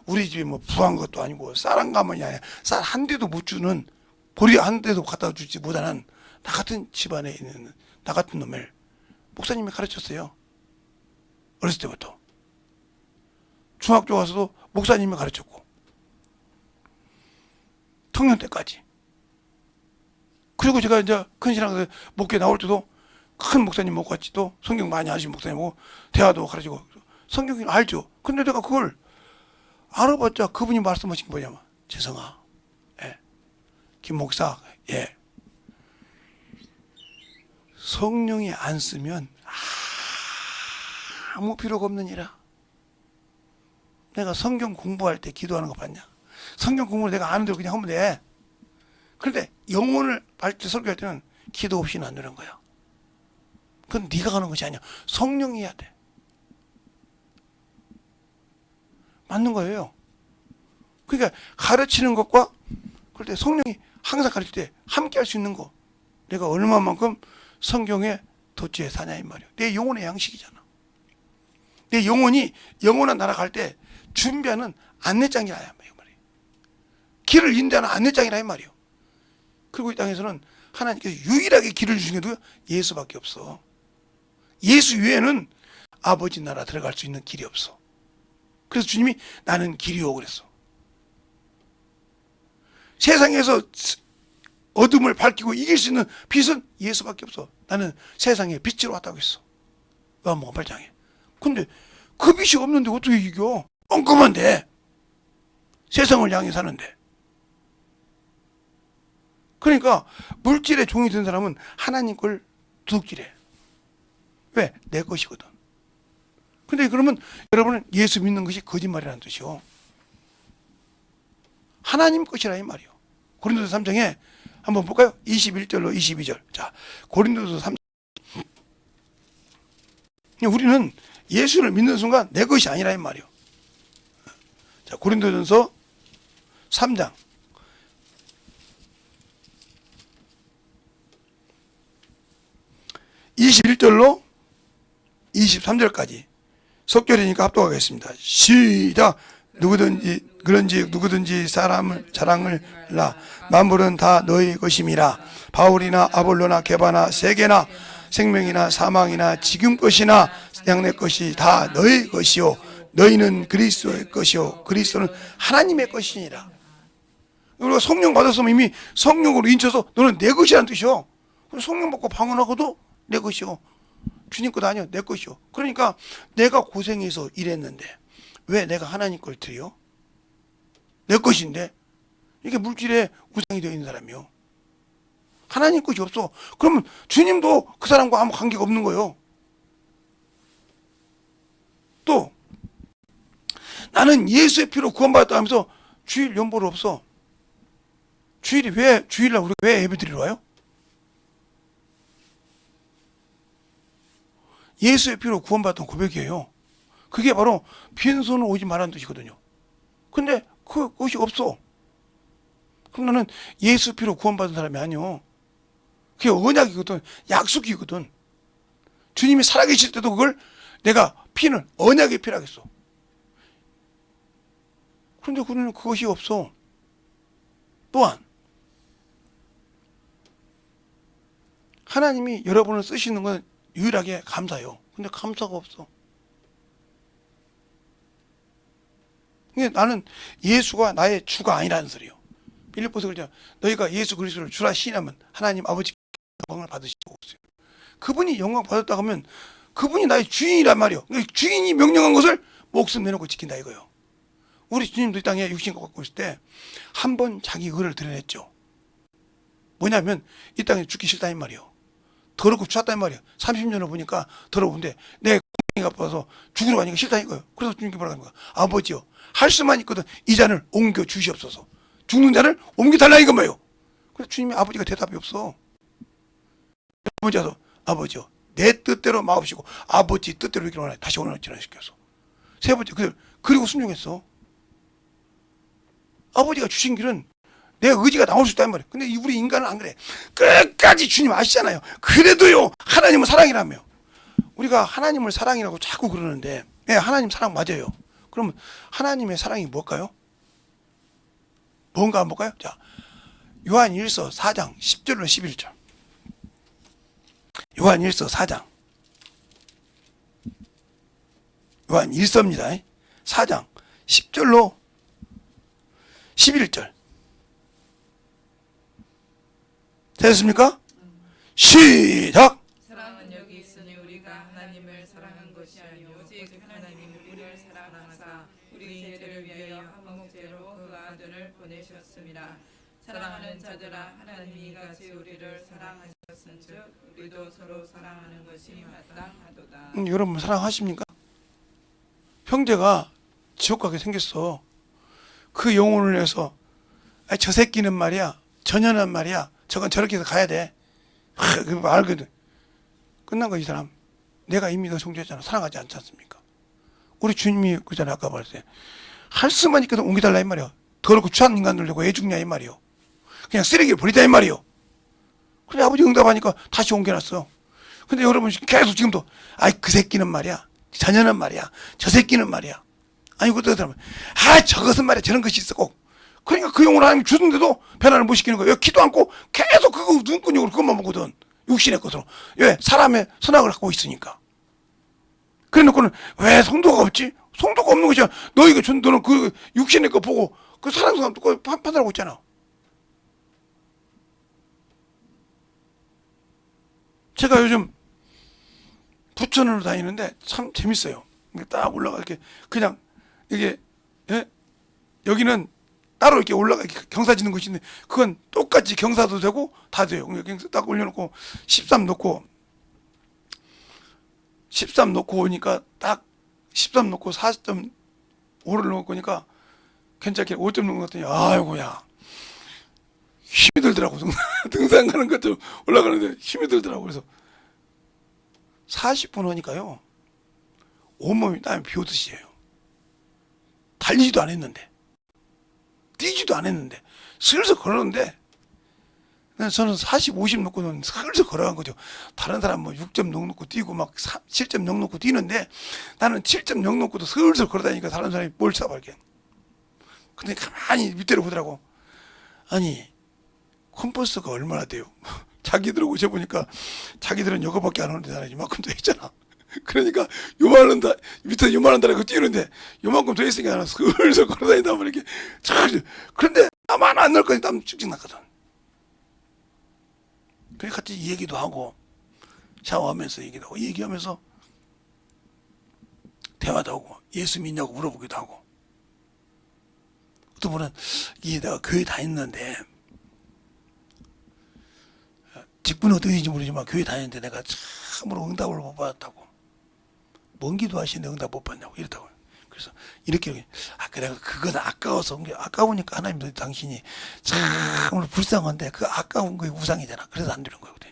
우리 집에 뭐 부한 것도 아니고 쌀 한 가마니 아니야. 쌀 한 대도 못 주는 보리 한 대도 갖다 주지 못하는 나 같은 집안에 있는 나 같은 놈을 목사님이 가르쳤어요. 어렸을 때부터. 중학교 가서도 목사님이 가르쳤고 청년 때까지. 그리고 제가 이제 큰 신앙에서 목회 나올 때도 큰 목사님 모고 같이 또 성경 많이 아시는 목사님하고 대화도 가르치고 성경 알죠. 근데 내가 그걸 알아봤자 그분이 말씀하신 게 뭐냐면 재성아, 김 목사, 성령이 안 쓰면 아무 필요가 없느니라. 내가 성경 공부할 때 기도하는 거 봤냐? 성경 공부를 내가 아는 대로 그냥 하면 돼. 그런데 영혼을 할 때 설교할 때는 기도 없이는 안 되는 거야. 그건 네가 가는 것이 아니야. 성령이 해야 돼. 맞는 거예요. 그러니까 가르치는 것과 그럴 때 성령이 항상 가르칠 때 함께 할 수 있는 거. 내가 얼마만큼 성경에 도취해 사냐 이 말이야. 내 영혼의 양식이잖아. 내 영혼이 영원한 나라 갈 때 준비하는 안내장이라 이 말이야. 길을 인도하는 안내장이라 이 말이야. 그리고 이 땅에서는 하나님께서 유일하게 길을 주신 게 누구야? 예수밖에 없어. 예수 외에는 아버지 나라 들어갈 수 있는 길이 없어. 그래서 주님이 나는 길이오 그랬어. 세상에서 어둠을 밝히고 이길 수 있는 빛은 예수밖에 없어. 나는 세상에 빛으로 왔다고 했어. 요한복음 8장에. 근데 그 빛이 없는데 어떻게 이겨? 엉끔한데. 세상을 향해 사는데. 그러니까 물질의 종이 된 사람은 하나님 걸 두둑질해. 왜? 내 것이거든. 근데 그러면 여러분은 예수 믿는 것이 거짓말이라는 뜻이요. 하나님 것이라 이 말이요. 고린도서 3장에 한번 볼까요? 21절로 22절. 자, 고린도서 3장. 우리는 예수를 믿는 순간 내 것이 아니라 이 말이요. 자, 고린도전서 3장. 21절로 23절까지 석절이니까 합독하겠습니다. 시작. 누구든지 사람을 자랑을 라 만물은 다 너희 것임이라. 바울이나 아볼로나 게바나 세계나 생명이나 사망이나 지금 것이나 양내 것이 다 너희 것이요 너희는 그리스도의 것이요 그리스도는 하나님의 것이니라. 우리가 성령 받았으면 이미 성령으로 인쳐서 너는 내 것이라는 뜻이요. 성령 받고 방언하고도 내 것이요. 주님 것 아니요. 내 것이요. 그러니까 내가 고생해서 일했는데 왜 내가 하나님 걸 드려? 내 것인데. 이게 물질의 우상이 되어 있는 사람이요. 하나님 것이 없어. 그러면 주님도 그 사람과 아무 관계가 없는 거예요. 또 나는 예수의 피로 구원받았다 하면서 주일 연보를 없어. 주일날 우리 왜 예배 드리러 와요? 예수의 피로 구원받았던 고백이에요. 그게 바로 빈손으로 오지 말라는 뜻이거든요. 근데 그것이 없어. 그럼 나는 예수 피로 구원받은 사람이 아니요. 그게 언약이거든. 약속이거든. 주님이 살아계실 때도 그걸 내가 피는 언약의 피라겠어. 그런데 우리는 그것이 없어. 또한 하나님이 여러분을 쓰시는 건 유일하게 감사해요. 근데 감사가 없어. 나는 예수가 나의 주가 아니라는 소리요. 빌립보서 그러잖아. 너희가 예수 그리스도를 주라 시인하면 하나님 아버지 영광을 받으시고 있어요. 그분이 영광 받았다 하면 그분이 나의 주인이란 말이요. 주인이 명령한 것을 목숨 내놓고 지킨다 이거요. 우리 주님도 이 땅에 육신 갖고 있을 때 한 번 자기 의를 드러냈죠. 뭐냐면 이 땅에 죽기 싫다 이 말이요. 더럽고 추웠다 이 말이요. 30년을 보니까 더러운데 내 X가 빠서 죽으러 가니까 싫다 이거요. 그래서 주님께 뭐라고 하는 거야. 아버지요. 할 수만 있거든 이 잔을 옮겨 주시옵소서. 죽는 자를 옮겨 달라 이건 뭐예요. 그래서 주님이 아버지가 대답이 없어. 아버지요. 내 뜻대로 마옵시고 아버지 뜻대로 이렇게 원하네. 다시 오늘 진화시켜서. 세 번째 그리고 순종했어. 아버지가 주신 길은 내 의지가 나올 수 있단 말이에요. 근데 우리 인간은 안 그래. 끝까지 주님 아시잖아요. 그래도요 하나님은 사랑이라며. 우리가 하나님을 사랑이라고 자꾸 그러는데 네, 하나님 사랑 맞아요. 그러면 하나님의 사랑이 뭘까요? 뭔가 한번 볼까요? 자, 요한일서 4장 10절로 11절. 요한일서 4장. 요한일서입니다. 4장 10절로 11절. 됐습니까? 시작! 사랑은 여기 있으니 우리가 하나님을 사랑한 것이 아니오 오직 하나님이 우리를 사랑하사 우리 죄를 위하여 한 목재로 그 아들을 보내셨습니다. 사랑하는 자들아 하나님이 이같이 우리를 사랑하셨은즉 우리도 서로 사랑하는 것이 마땅하도다. 여러분 사랑하십니까? 형제가 지옥 가게 생겼어. 그 영혼을 위해서 저 새끼는 말이야, 저년은 말이야, 저건 저렇게 해서 가야 돼. 그 알거든. 끝난 거 이 사람. 내가 이미 너 정죄했잖아. 사랑하지 않지 않습니까? 우리 주님이 그잖아. 아까 말했어요. 할 수만 있거든 옮겨달라 이 말이야. 더럽고 추한 인간들 되고 애 죽냐 이 말이요. 그냥 쓰레기를 버리자 이 말이요. 그래 아버지 응답하니까 다시 옮겨놨어. 근데 여러분 계속 지금도 아이 그 새끼는 말이야, 자녀는 말이야, 저 새끼는 말이야. 아니 그것도 사람 저것은 말이야 저런 것이 있어 꼭. 그러니까 그 용을 하나님 주는데도 변화를 못 시키는 거예요. 기도 않고 계속 그거 눈구녕으로 그것만 보거든. 육신의 것으로. 왜? 사람의 선악을 갖고 있으니까. 그래 놓고는 왜 성도가 없지? 성도가 없는 것이야. 너희가 준 너는 그 육신의 거 보고 그 사람 사람도 판단하고 있잖아. 제가 요즘 부천으로 다니는데 참 재밌어요. 딱 올라가 이렇게 그냥 이게 예? 여기는 따로 이렇게 올라가 이렇게 경사 짓는 곳이 있는데 그건 똑같이 경사도 되고 다 돼요. 경사 딱 올려놓고 13 놓고 13 놓고 오니까 딱 13 놓고 40.5를 놓으니까 괜찮게 5점 놓은 것 같더니 아이고야 힘이 들더라고. 등산 가는 것도 올라가는데 힘이 들더라고. 그래서 40분 하니까요 온몸이 땀이 비 오듯이 해요. 달리지도 안 했는데 뛰지도 안 했는데 슬슬 걸었는데 저는 40, 50 놓고는 슬슬 걸어간 거죠. 다른 사람 뭐 6.0 놓고 뛰고 막 7.0 놓고 뛰는데 나는 7.0 놓고도 슬슬 걸어다니니까 다른 사람이 뭘 쳐다볼게. 근데 가만히 밑으로 보더라고. 아니 컴퍼스가 얼마나 돼요? 자기들 오셔보니까 자기들은 이거밖에 안 오는데 나는 이만큼 더 했잖아. 그러니까 요만한 다 밑에 요만한 다리고 뛰는데 요만큼 더 있으니까 나는 슬슬 걸어다니다 보면 이렇게 그런데 나만 안 넣을 거니 땀 쭉쭉 났거든. 그래 같이 얘기도 하고 샤워하면서 얘기도 하고 얘기하면서 대화도 하고 예수 믿냐고 물어보기도 하고 어떤 분은 이게 내가 교회 다녔는데 직분은 어떻게인지 모르지만 교회 다녔는데 내가 참으로 응답을 못 받았다고. 먼 기도 하시는데 응답 못 받냐고 이랬다고. 그래서 이렇게 내가 그건 아까워서 아까우니까 하나님도 당신이 참으로 불쌍한데 그 아까운 거 우상이잖아. 그래서 안 되는 거거든.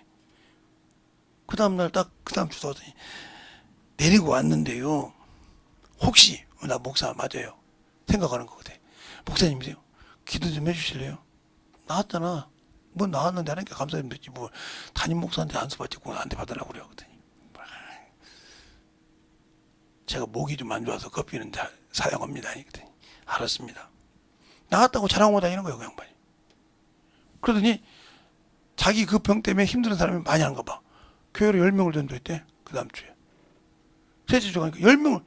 그 다음날 딱 그 다음 주도 하더니 내리고 왔는데요. 혹시 나 목사 맞아요. 생각하는 거거든. 목사님이세요. 기도 좀 해주실래요? 나왔잖아. 뭐 나왔는데 하나님께 감사드리면 되지 뭐 담임 목사한테 안수 받지 꼭 나한테 받으려고 그래요. 제가 목이 좀 안 좋아서 커피는 사용합니다. 그랬더니 알았습니다. 나갔다고 자랑하고 다니는 거예요, 그 양반이. 그러더니 자기 그 병 때문에 힘든 사람이 많이 하는가 봐. 교회로 10명을 전도했대. 그 다음 주에. 셋째 주 가니까 10명을.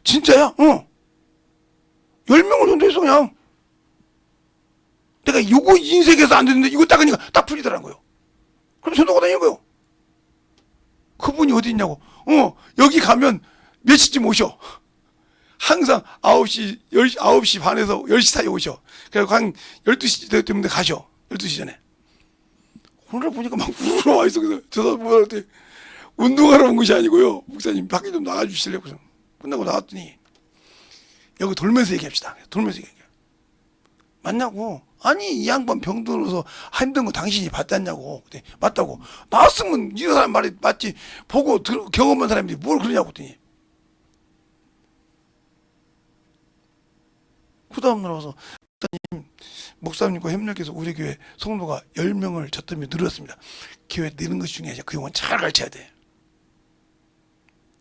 진짜야? 10명을 전도했어 그냥. 내가 이거 인생에서 안 되는데 이거 딱 하니까 딱 풀리더라는 거예요. 그럼 전도가 다니는 거예요. 그분이 어디 있냐고. 여기 가면 몇 시쯤 오셔? 항상 9시, 10시, 9시 반에서 10시 사이에 오셔. 그래서 한 12시 때문에 가셔. 12시 전에. 오늘 보니까 막 우러 와 있어. 그래서 저도 뭐라 그랬더니 운동하러 온 것이 아니고요. 목사님 밖에 좀 나가주실래요? 그래서 끝나고 나왔더니 여기 돌면서 얘기합시다. 돌면서 얘기해. 맞냐고. 아니 이 양반 병 들어서 힘든 거 당신이 봤잖냐고. 그랬더니 맞다고. 나왔으면 이 사람 말이 맞지. 보고 경험한 사람들이 뭘 그러냐고 했더니 그 다음날 와서 목사님과 협력해서 우리 교회 성도가 10명을 졌더니 늘었습니다. 교회 느는 것 중에 그 영혼 잘 가르쳐야 돼.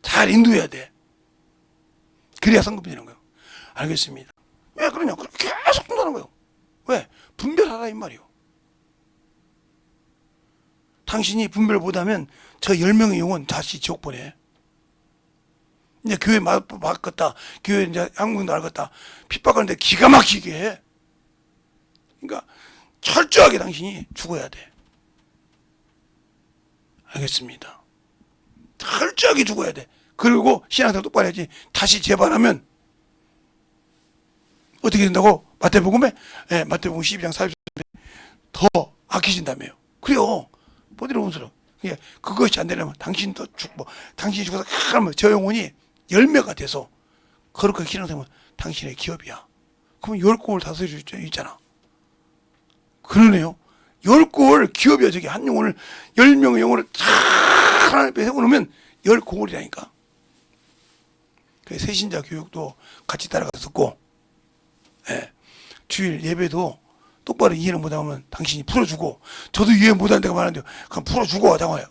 잘 인도해야 돼. 그래야 성급이 되는 거예요. 알겠습니다. 왜 그러냐? 계속 한다는 거예요. 왜? 분별하라 이 말이요. 당신이 분별 못하면 저 10명의 영혼 다시 지옥 보내. 이제 교회 바꿨다. 교회 이제 한국도 알겠다. 핍박하는데 기가 막히게 해. 그러니까 철저하게 당신이 죽어야 돼. 알겠습니다. 철저하게 죽어야 돼. 그리고 신앙생활 똑바로 해야지. 다시 재발하면 어떻게 된다고? 마태복음에 마태복음 12장 40절에 더 악해진다며요. 그래요. 보디로 온수로. 그것이 안 되려면 당신도 죽고 당신이 죽어서 그러면 저 영혼이 열매가 돼서 거룩하게 신앙생활 당신의 기업이야. 그럼 10곡을 다스릴 수 있잖아. 그러네요. 10곡을 기업이야. 저기 한 영혼을 10명의 영혼을 다 하나님 앞에 세워놓으면 10곡이라니까. 새신자 교육도 같이 따라가서 듣고, 예. 주일 예배도 똑바로 이해를 못하면 당신이 풀어주고, 저도 이해 못하는 데가 많은데 그냥 풀어주고 하자고요.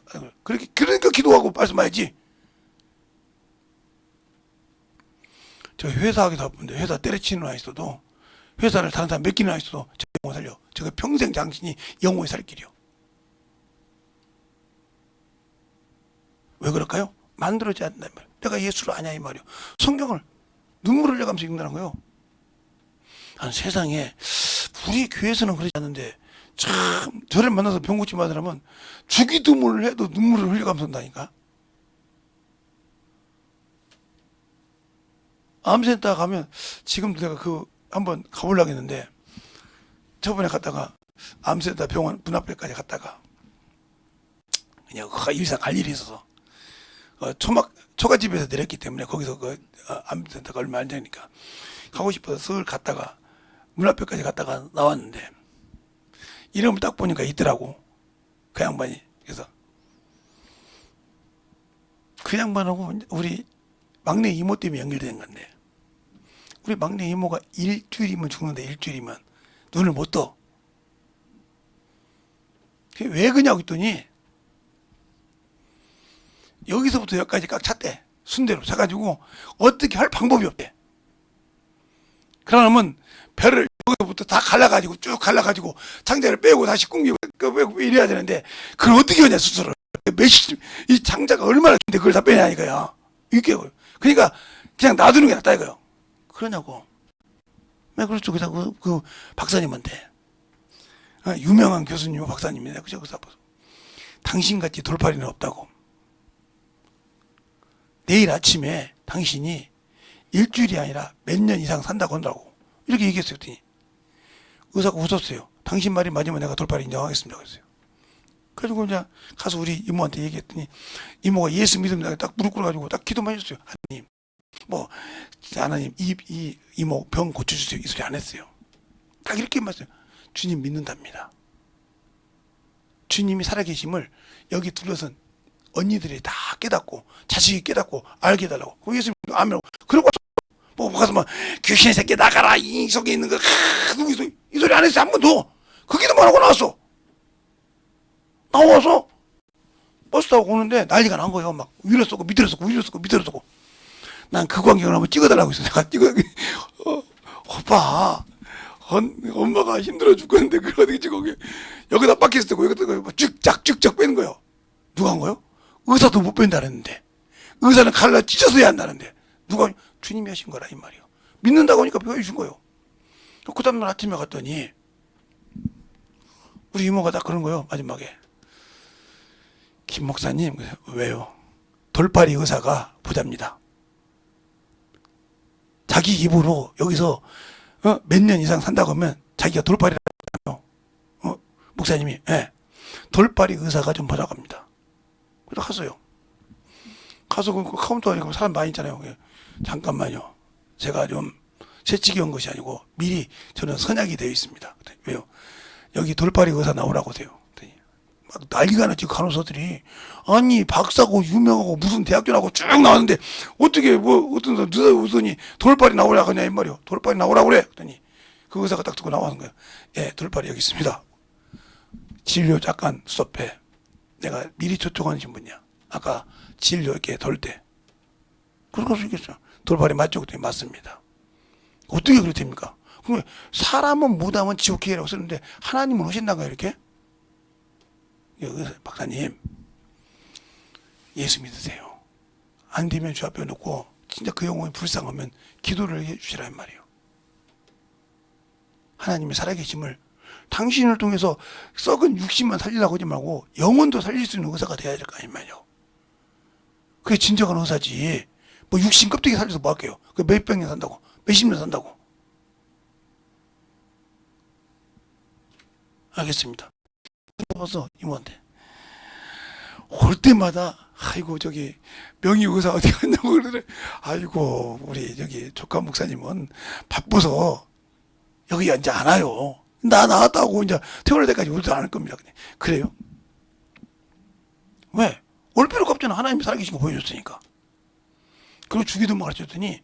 그러니까 기도하고 말씀해야지. 저 회사 하기도 바쁜데 회사 때려치는 애 있어도, 회사를 다른 사람 맡기는 애 있어도 저 영혼 살려. 저거 평생 당신이 영혼이 살 길이요. 왜 그럴까요? 만들어지 않는단 말이에요. 내가 예수를 아냐 이 말이요. 성경을 눈물을 흘려가면서 읽는다는 거예요. 한 세상에 우리 교회에서는 그러지 않는데 참 저를 만나서 병 고침 받으려면 주기도문을 해도 눈물을 흘려가면서 한다니까. 암센터 가면 지금도 내가 한번 가보려고 했는데 저번에 갔다가 암센터 병원 문 앞에까지 갔다가 그냥 일상 갈 일이 있어서 초가집에서 내렸기 때문에 거기서 암센터가 얼마 안 되니까 가고 싶어서 쓱 갔다가 문 앞에까지 갔다가 나왔는데 이름을 딱 보니까 있더라고. 그 양반이. 그래서 그 양반하고 우리 막내 이모 때문에 연결된 건데 우리 막내 이모가 일주일이면 죽는데 일주일이면 눈을 못 떠. 그게 왜 그냐고 했더니 여기서부터 여기까지 꽉 찼대. 순대로 차가지고 어떻게 할 방법이 없대. 그러면 배를 여기서부터 다 갈라가지고 쭉 갈라가지고 장자를 빼고 다시 꿍기고 빼고 이래야 되는데 그걸 어떻게 하냐 수술을. 이 장자가 얼마나 긴데 그걸 다 빼냐 이거야. 6개월. 그러니까 그냥 놔두는 게 낫다 이거요. 그러냐고. 왜 그렇죠. 그냥 그 박사님한테 유명한 교수님 박사님이네. 그죠? 그래서 당신같이 돌팔이는 없다고. 내일 아침에 당신이 일주일이 아니라 몇 년 이상 산다고 한다고. 이렇게 얘기했어요. 의사가 웃었어요. 당신 말이 맞으면 내가 돌팔이 인정하겠습니다. 그랬어요. 그래가지고 이제 가서 우리 이모한테 얘기했더니 이모가 예수 믿습니다. 딱 무릎 꿇어가지고 딱 기도만 해줬어요. 하나님, 하나님 이 이모 병 고쳐주세요. 이 소리 안 했어요. 딱 이렇게 말했어요. 주님 믿는답니다. 주님이 살아계심을 여기 둘러선 언니들이 다 깨닫고 자식이 깨닫고 알게 해달라고. 예수님 아멘. 그러고 가서 귀신의 새끼 나가라 이 속에 있는 거 누구 이 소리 안 했어요. 한 번도. 그 기도만 하고 나왔어. 나와서 버스 타고 오는데 난리가 난 거예요. 막 위로 쏘고 밑으로 쏘고 위로 쏘고 밑으로 쏘고. 난 그 광경을 한번 찍어달라고 했어. 내가 오빠 엄마가 힘들어 죽겠는데 그걸 어떻게 찍어. 여기다 바퀴스 뜨고 여기다 쭉쫙 빼는 거예요. 누가 한 거요? 의사도 못 뺀다 그랬는데 의사는 칼로 찢어서 해야 한다는데 누가 주님이 하신 거라 이 말이요. 믿는다고 하니까 배워주신 거예요. 그 다음날 아침에 갔더니 우리 이모가 딱 그런 거예요. 마지막에 김 목사님 왜요? 돌팔이 의사가 부자입니다. 자기 입으로 여기서 몇 년 이상 산다고 하면 자기가 돌팔이라고 하잖아요. 목사님이 돌팔이 의사가 좀 보자고 합니다. 그래서 갔어요. 가서 그 카운터에 사람 많이 있잖아요. 잠깐만요. 제가 좀 채찍이 온 것이 아니고 미리 저는 선약이 되어 있습니다. 왜요? 여기 돌팔이 의사 나오라고 하세요. 막 난리가 났지. 간호사들이 아니 박사고 유명하고 무슨 대학교 나고 쭉 나왔는데 어떻게 어떤 사람 누가 오더니 돌팔이 나오라고 하냐 이 말이요. 돌팔이 나오라고 그래. 그랬더니 그 의사가 딱 듣고 나와는 거예요. 예, 돌팔이 여기 있습니다. 진료 잠깐 스톱해. 내가 미리 초청한 신분이야. 아까 진료 이렇게 돌 때. 그럴 수 있겠어요. 돌팔이 맞죠? 그랬더니 맞습니다. 어떻게 그렇게 됩니까? 그럼 사람은 못하면 지옥행이라고 쓰는데 하나님은 하신다고요 이렇게? 박사님 예수 믿으세요. 안 되면 주 앞에 놓고 진짜 그 영혼이 불쌍하면 기도를 해주시라는 말이에요. 하나님의 살아계심을 당신을 통해서 썩은 육신만 살리려고 하지 말고 영혼도 살릴 수 있는 의사가 돼야 될 거 아니에요. 그게 진정한 의사지. 육신 껍데기 살려서 뭐 할게요. 그 몇백 년 산다고 몇십 년 산다고. 알겠습니다. 그래서 이모한테 올 때마다 아이고 저기 명의의사 어디 갔냐고 그러더래. 아이고 우리 저기 조카 목사님은 바빠서 여기 이제 안 와요. 나 나왔다고 이제 퇴원할 때까지 오지도 않을 겁니다. 그래요? 왜? 올 필요가 없잖아. 하나님이 살아계신 거 보여줬으니까. 그리고 주기도문 가르쳤더니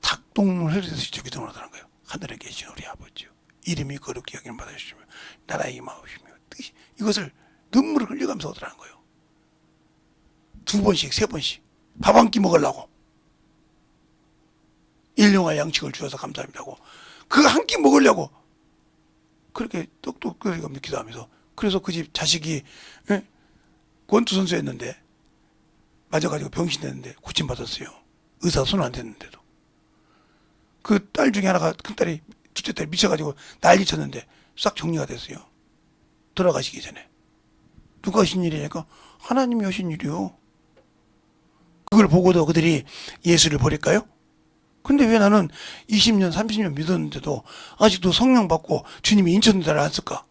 닭똥을 흘려서 주기도문을 하더라는 거예요. 하늘에 계신 우리 아버지요, 이름이 거룩히 여김을 받으시며 나라의 임하옵시며 뜻이, 이것을 눈물을 흘려가면서 하더라는 거예요. 2번씩 3번씩 밥 한 끼 먹으려고 일용할 양식을 주셔서 감사합니다고 그 한 끼 먹으려고 그렇게 똑똑하게 기도하면서. 그래서 그 집 자식이 권투 선수였는데 맞아가지고 병신됐는데 고침받았어요. 의사 손 안 댔는데도. 그 딸 중에 하나가, 큰딸이, 둘째 딸이 미쳐가지고 난리 쳤는데 싹 정리가 됐어요. 돌아가시기 전에. 누가 하신 일이니까 하나님이 하신 일이요. 그걸 보고도 그들이 예수를 버릴까요? 근데 왜 나는 20년 30년 믿었는데도 아직도 성령 받고 주님이 인천대를 안 쓸까?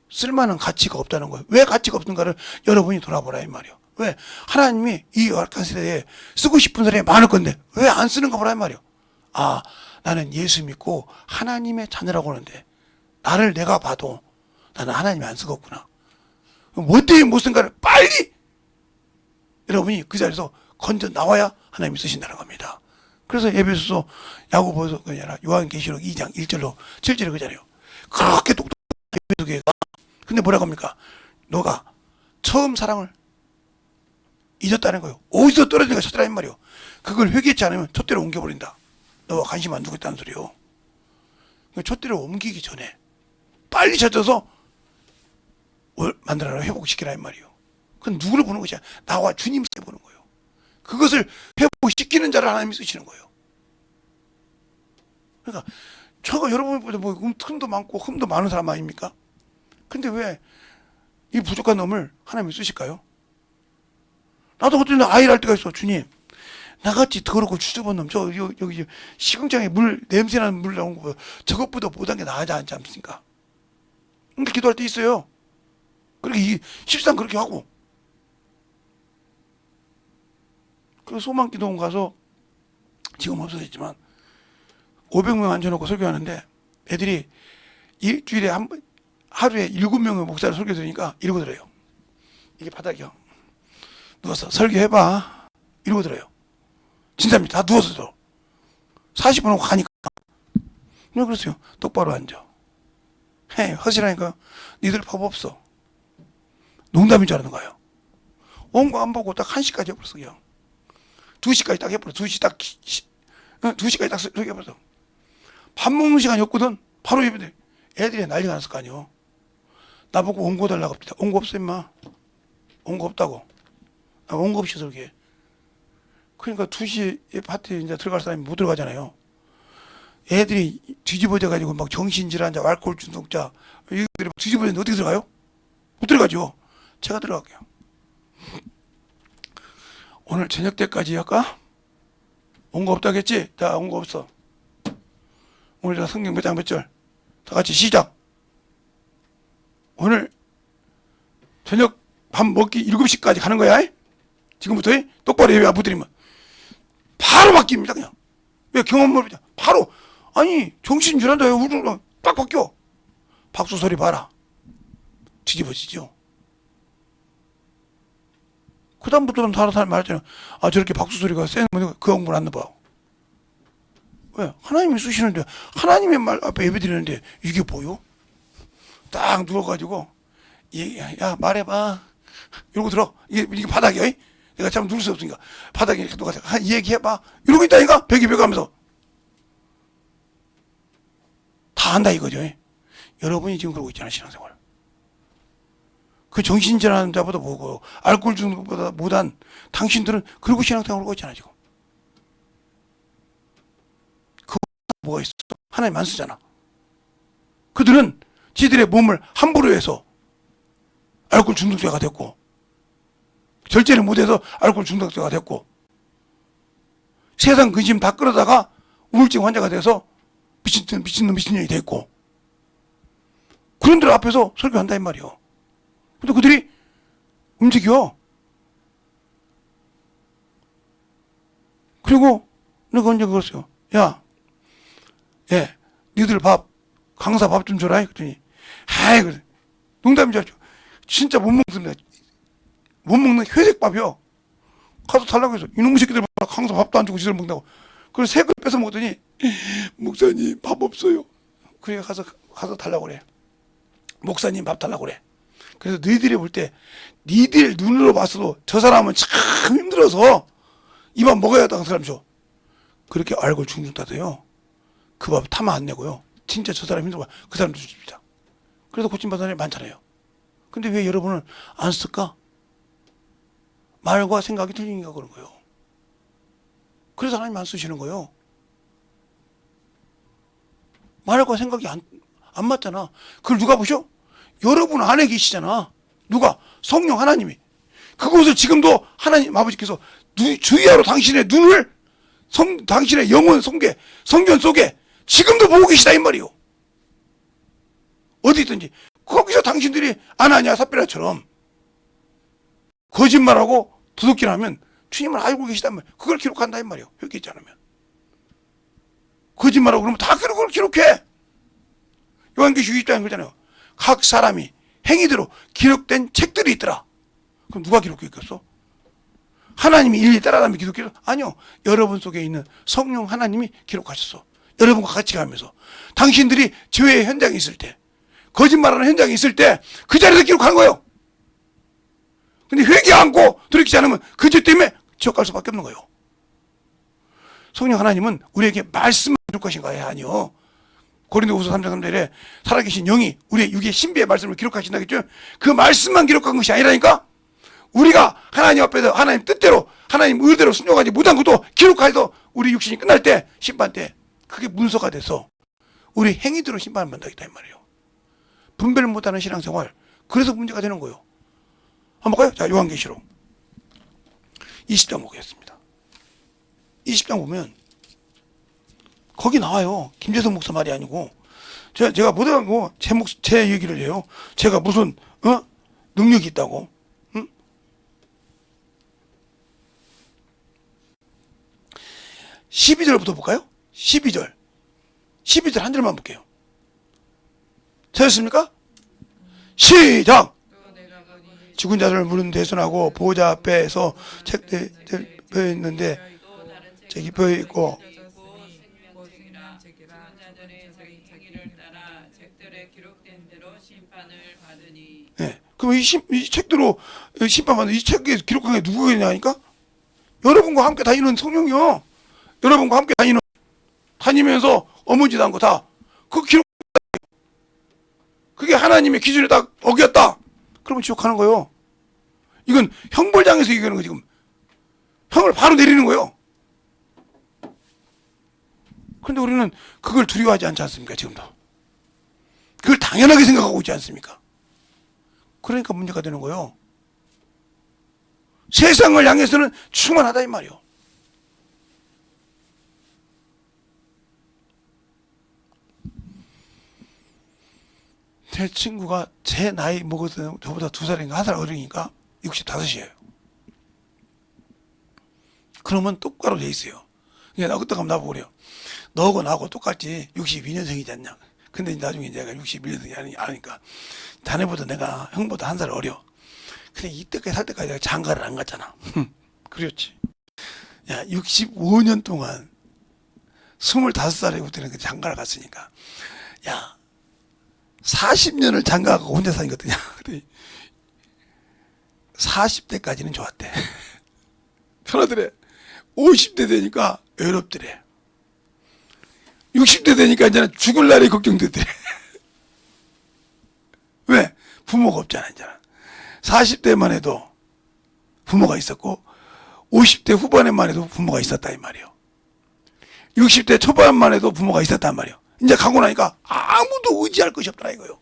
쓸만한 가치가 없다는 거예요. 왜 가치가 없는가를 여러분이 돌아보라 이 말이에요. 왜? 하나님이 이 악한 세대에 쓰고 싶은 사람이 많을 건데 왜 안 쓰는가 보라 이 말이에요. 아, 나는 예수 믿고 하나님의 자녀라고 하는데 나를 내가 봐도 나는 하나님이 안 쓰겠구나. 뭐 때문에 못 쓴가를 빨리 여러분이 그 자리에서 건져 나와야 하나님이 쓰신다는 겁니다. 그래서 에베소서, 야고보서, 그게 아니라 요한계시록 2장 1절로 7절에 그잖아요. 그렇게 똑똑한 에베소 교회가. 근데 뭐라고 합니까? 너가 처음 사랑을 잊었다는 거예요. 어디서 떨어지니까 찾으라는 말이요. 그걸 회개치 않으면 촛대로 옮겨버린다. 너가 관심 안 두고 있다는 소리요. 촛대로 옮기기 전에 빨리 찾아서 만들어라, 회복시키라 이 말이요. 그건 누구를 보는 것이야? 나와 주님을 보는 거예요. 그것을 회복시키는 자를 하나님이 쓰시는 거예요. 그러니까 저가 여러분보다 뭐 흠도 많고 흠도 많은 사람 아닙니까? 근데 왜 이 부족한 놈을 하나님이 쓰실까요? 나도 어떤 아이를 할 때가 있어. 주님, 나같이 더럽고 주저본 놈, 여기 시궁창에 물, 냄새나는 물 나온 거 저것보다 못한 게 나아지 않지 않습니까? 근데 기도할 때 있어요. 그렇게 실상 그렇게 하고. 그 소망기도원 가서 지금 없어졌지만 500명 앉혀놓고 설교하는데 애들이 일주일에 한 번, 하루에 7명의 목사를 설교 들으니까 이러고 들어요. 이게 바닥이요. 누워서 설교해봐. 이러고 들어요. 진짜입니다. 다 누워서 들어. 40분 하고 가니까. 왜 그랬어요? 똑바로 앉아. 헤, 허시라니까. 니들 법 없어. 농담인 줄 아는 거예요. 온 거 안 보고 딱 1시까지 해버렸어. 그냥 2시까지 딱 해버렸어. 2시까지 딱 설교해버렸어. 밥 먹는 시간이 없거든. 바로 예배돼. 애들이 난리가 났을 거 아니에요. 나보고 원고 달라고 합니다. 원고 없어 임마. 원고 없다고. 나 원고 없이 설교해. 그러니까 2시에 파티에 이제 들어갈 사람이 못 들어가잖아요. 애들이 뒤집어져 가지고 막 정신질환자, 알코올 중독자, 이들이 뒤집어졌는데 어떻게 들어가요? 못 들어가죠. 제가 들어갈게요. 오늘 저녁 때까지 할까? 원고 없다겠지? 나 원고 없어. 오늘 내가 성경 몇 장 몇 절. 다 같이 시작. 오늘 저녁 밥 먹기 7시까지 가는 거야. 지금부터 똑바로 예배 안 붙들이면 바로 바뀝니다. 그냥. 왜 경험 모르냐? 바로. 아니 정신줄한다. 우르르 딱 바뀌어. 박수 소리 봐라. 뒤집어지죠. 그 다음부터는 다른 사람이 말했잖아요. 아 저렇게 박수 소리가 센 거니까 그 공부를 안 넣어봐. 왜? 하나님이 쓰시는데 하나님의 말 앞에 예배 드리는데 이게 보여? 딱 누워가지고 야 말해봐 이러고 들어. 이게 바닥이야. 내가 참 누를 수 없으니까 바닥에 이렇게 누가 얘기해봐 이러고 있다니까. 배기배가하면서 다 한다 이거죠. 여러분이 지금 그러고 있잖아요. 신앙생활. 그 정신질환 자보다 뭐고 알코올 중독보다 못한 당신들은 그러고 신앙생활을 하고 있잖아 지금. 그거 뭐가 있어? 하나님 안 쓰잖아. 그들은 지들의 몸을 함부로 해서 알코올 중독자가 됐고 절제를 못해서 알코올 중독자가 됐고 세상 근심 다 끌어다가 우울증 환자가 돼서 미친년이 됐고 그런들 앞에서 설교한다 이 말이요. 근데 그들이 움직여. 그리고 내가 언제 그랬어요. 야, 예, 니들 강사 밥 좀 줘라. 그랬더니, 아이, 그래. 농담이죠. 진짜 못 먹습니다. 못 먹는 회색밥이요. 가서 달라고 해서, 이놈의 새끼들 강사 밥도 안 주고 지들 먹는다고. 그래서 새 걸 뺏어 먹더니, 목사님 밥 없어요. 그래, 가서 달라고 그래. 목사님 밥 달라고 그래. 그래서 너희들이 볼 때, 니들 눈으로 봤어도 저 사람은 참 힘들어서 이 밥 먹어야 한다는 사람 줘. 그렇게 알고 중중 따도요. 그 밥 타면 안 내고요. 진짜 저 사람 힘들고 그 사람도 줍니다. 그래서 고침받은 사람이 많잖아요. 근데 왜 여러분은 안 쓸까? 말과 생각이 틀리니까 그런 거예요. 그래서 하나님 안 쓰시는 거예요. 말과 생각이 안 맞잖아. 그걸 누가 보셔? 여러분 안에 계시잖아. 누가? 성령 하나님이. 그것을 지금도 하나님 아버지께서 주의하러 당신의 눈을 당신의 영혼 속에 성전 속에 지금도 보고 계시다 이 말이요. 어디 있든지 거기서 당신들이 아나니아 삽비라처럼 거짓말하고 도둑질하면 주님을 알고 계시단 말이에요. 그걸 기록한다 이 말이에요. 회개하지 않으면. 거짓말하고 그러면 다 그걸 기록해. 요한계시록 20장에 그러잖아요. 각 사람이 행위대로 기록된 책들이 있더라. 그럼 누가 기록했겠어? 하나님이 일일이 따라가면 기록해서? 아니요. 여러분 속에 있는 성령 하나님이 기록하셨어. 여러분과 같이 가면서. 당신들이 죄의 현장에 있을 때, 거짓말하는 현장에 있을 때 그 자리에서 기록하는 거예요. 근데 회개 않고 돌이키지 않으면 그 죄 때문에 지옥 갈 수밖에 없는 거예요. 성령 하나님은 우리에게 말씀을 기록하신 거예요? 아니요. 고린도후서 3장 3절에 살아계신 영이 우리의 육의 신비의 말씀을 기록하신다겠죠? 그 말씀만 기록한 것이 아니라니까? 우리가 하나님 앞에서 하나님 뜻대로 하나님 의대로 순종하지 못한 것도 기록해서 우리 육신이 끝날 때 심판 때 그게 문서가 돼서 우리 행위대로 심판을 받는다 이 말이에요. 분별을 못하는 신앙생활. 그래서 문제가 되는 거예요. 한번 볼까요? 자, 요한계시록 20장 보겠습니다. 20장 보면 거기 나와요. 김재성 목사 말이 아니고 제가 못하고 제 얘기를 해요. 제가 무슨 능력이 있다고. 12절부터 볼까요? 12절 한 절만 볼게요. 찾았습니까? 시작! 죽은 자를 물은 대선하고 보호자 앞에서 책들 펴 있는데 책이 펴 있고 네. 그럼 이 책대로 심판받는 이 책에 기록한 게 누구겠냐니까? 여러분과 함께 다니는 성령이요. 여러분과 함께 다니면서 어머지도 않고 다 그 기록. 그게 하나님의 기준에 딱 어겼다. 그러면 지옥하는 거예요. 이건 형벌장에서 얘기하는 거 지금. 형을 바로 내리는 거예요. 그런데 우리는 그걸 두려워하지 않지 않습니까? 지금도. 그걸 당연하게 생각하고 있지 않습니까? 그러니까 문제가 되는 거예요. 세상을 향해서는 충만하다 이 말이요. 제 친구가 제 나이 먹어서 저보다 2살인가 1살 어리니까 65이에요. 그러면 똑바로 돼 있어요. 그러니까 나 그때 가면 나보고 그래요. 너하고 나하고 똑같이 62년생이지 않냐. 근데 나중에 내가 61년생이 아니니까 자네보다 내가 형보다 1살 어려. 근데 이때까지 살 때까지 내가 장가를 안 갔잖아. 그렇지. 야, 65년 동안 25살에 그때는 장가를 갔으니까 야 40년을 장가가고 혼자 사는 거 어떠냐. 40대까지는 좋았대. 편하더래. 50대 되니까 외롭더래. 60대 되니까 이제는 죽을 날이 걱정되더래. 왜? 부모가 없잖아, 이제는. 40대만 해도 부모가 있었고, 50대 후반에만 해도 부모가 있었다, 이 말이요. 60대 초반만 해도 부모가 있었단 말이요. 이제 가고 나니까 아무도 의지할 것이 없더라, 이거요.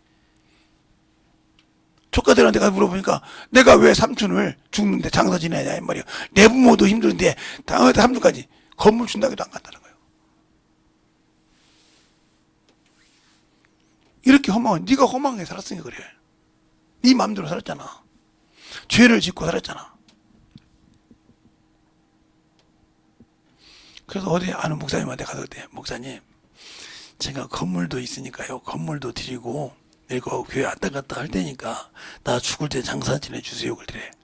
조카들한테 가서 물어보니까 내가 왜 삼촌을 죽는데 장사 지내냐, 이 말이요. 내 부모도 힘든데, 다음에 삼촌까지 건물 준다고 해도 안 간다는 거예요. 이렇게 네가 허망하게 살았으니까 그래. 네 마음대로 살았잖아. 죄를 짓고 살았잖아. 그래서 어디 아는 목사님한테 가서 그때 목사님 제가 건물도 있으니까요. 건물도 드리고 이거 교회 왔다 갔다 할 테니까 나 죽을 때 장사 지내주세요.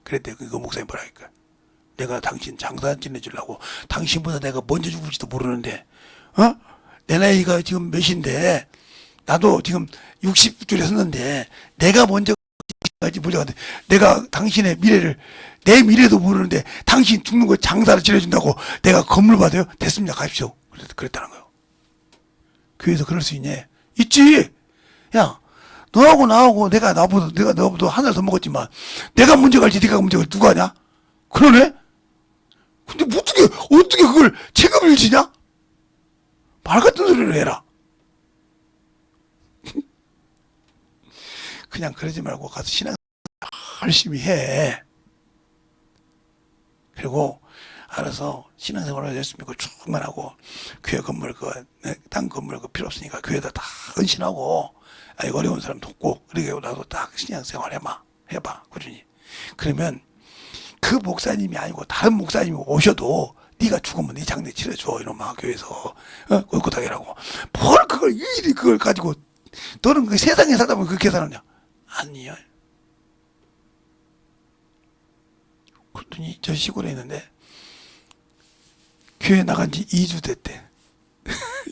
그랬대. 그 목사님 뭐라 할까? 내가 당신 장사 지내주려고 당신보다 내가 먼저 죽을지도 모르는데 내 나이가 지금 몇인데 나도 지금 60줄에 섰는데 내가 먼저 가지 보려고 내가 당신의 미래를 내 미래도 모르는데 당신 죽는 거 장사를 지내준다고 내가 건물 받아요? 됐습니다. 가십시오. 그랬다는 거예요. 교회에서 그럴 수 있냐? 있지. 야, 너하고 나하고 내가 너보다 한 살 더 먹었지만 내가 문제 갈지 네가 문제 갈지 누가 하냐? 그러네? 근데 어떻게 그걸 책임을 지냐? 말 같은 소리를 해라. 그냥 그러지 말고 가서 신앙 열심히 해. 그리고 알아서 신앙생활을 열심히 쭉만 하고 교회 건물 땅 건물 필요 없으니까 교회에다 다 헌신하고 어려운 사람 돕고 그러게 나도 딱 신앙생활 해봐 꾸준히. 그러면 그 목사님이 아니고 다른 목사님이 오셔도 네가 죽으면 네 장례 치러줘 이놈아 교회에서 꿋꿋하게 하라고. 뭘 그걸 일일이 그걸 가지고 너는 그 세상에 살다 보면 그렇게 사느냐? 아니요. 그랬더니 저 시골에 있는데 교회 나간 지 2주 됐대.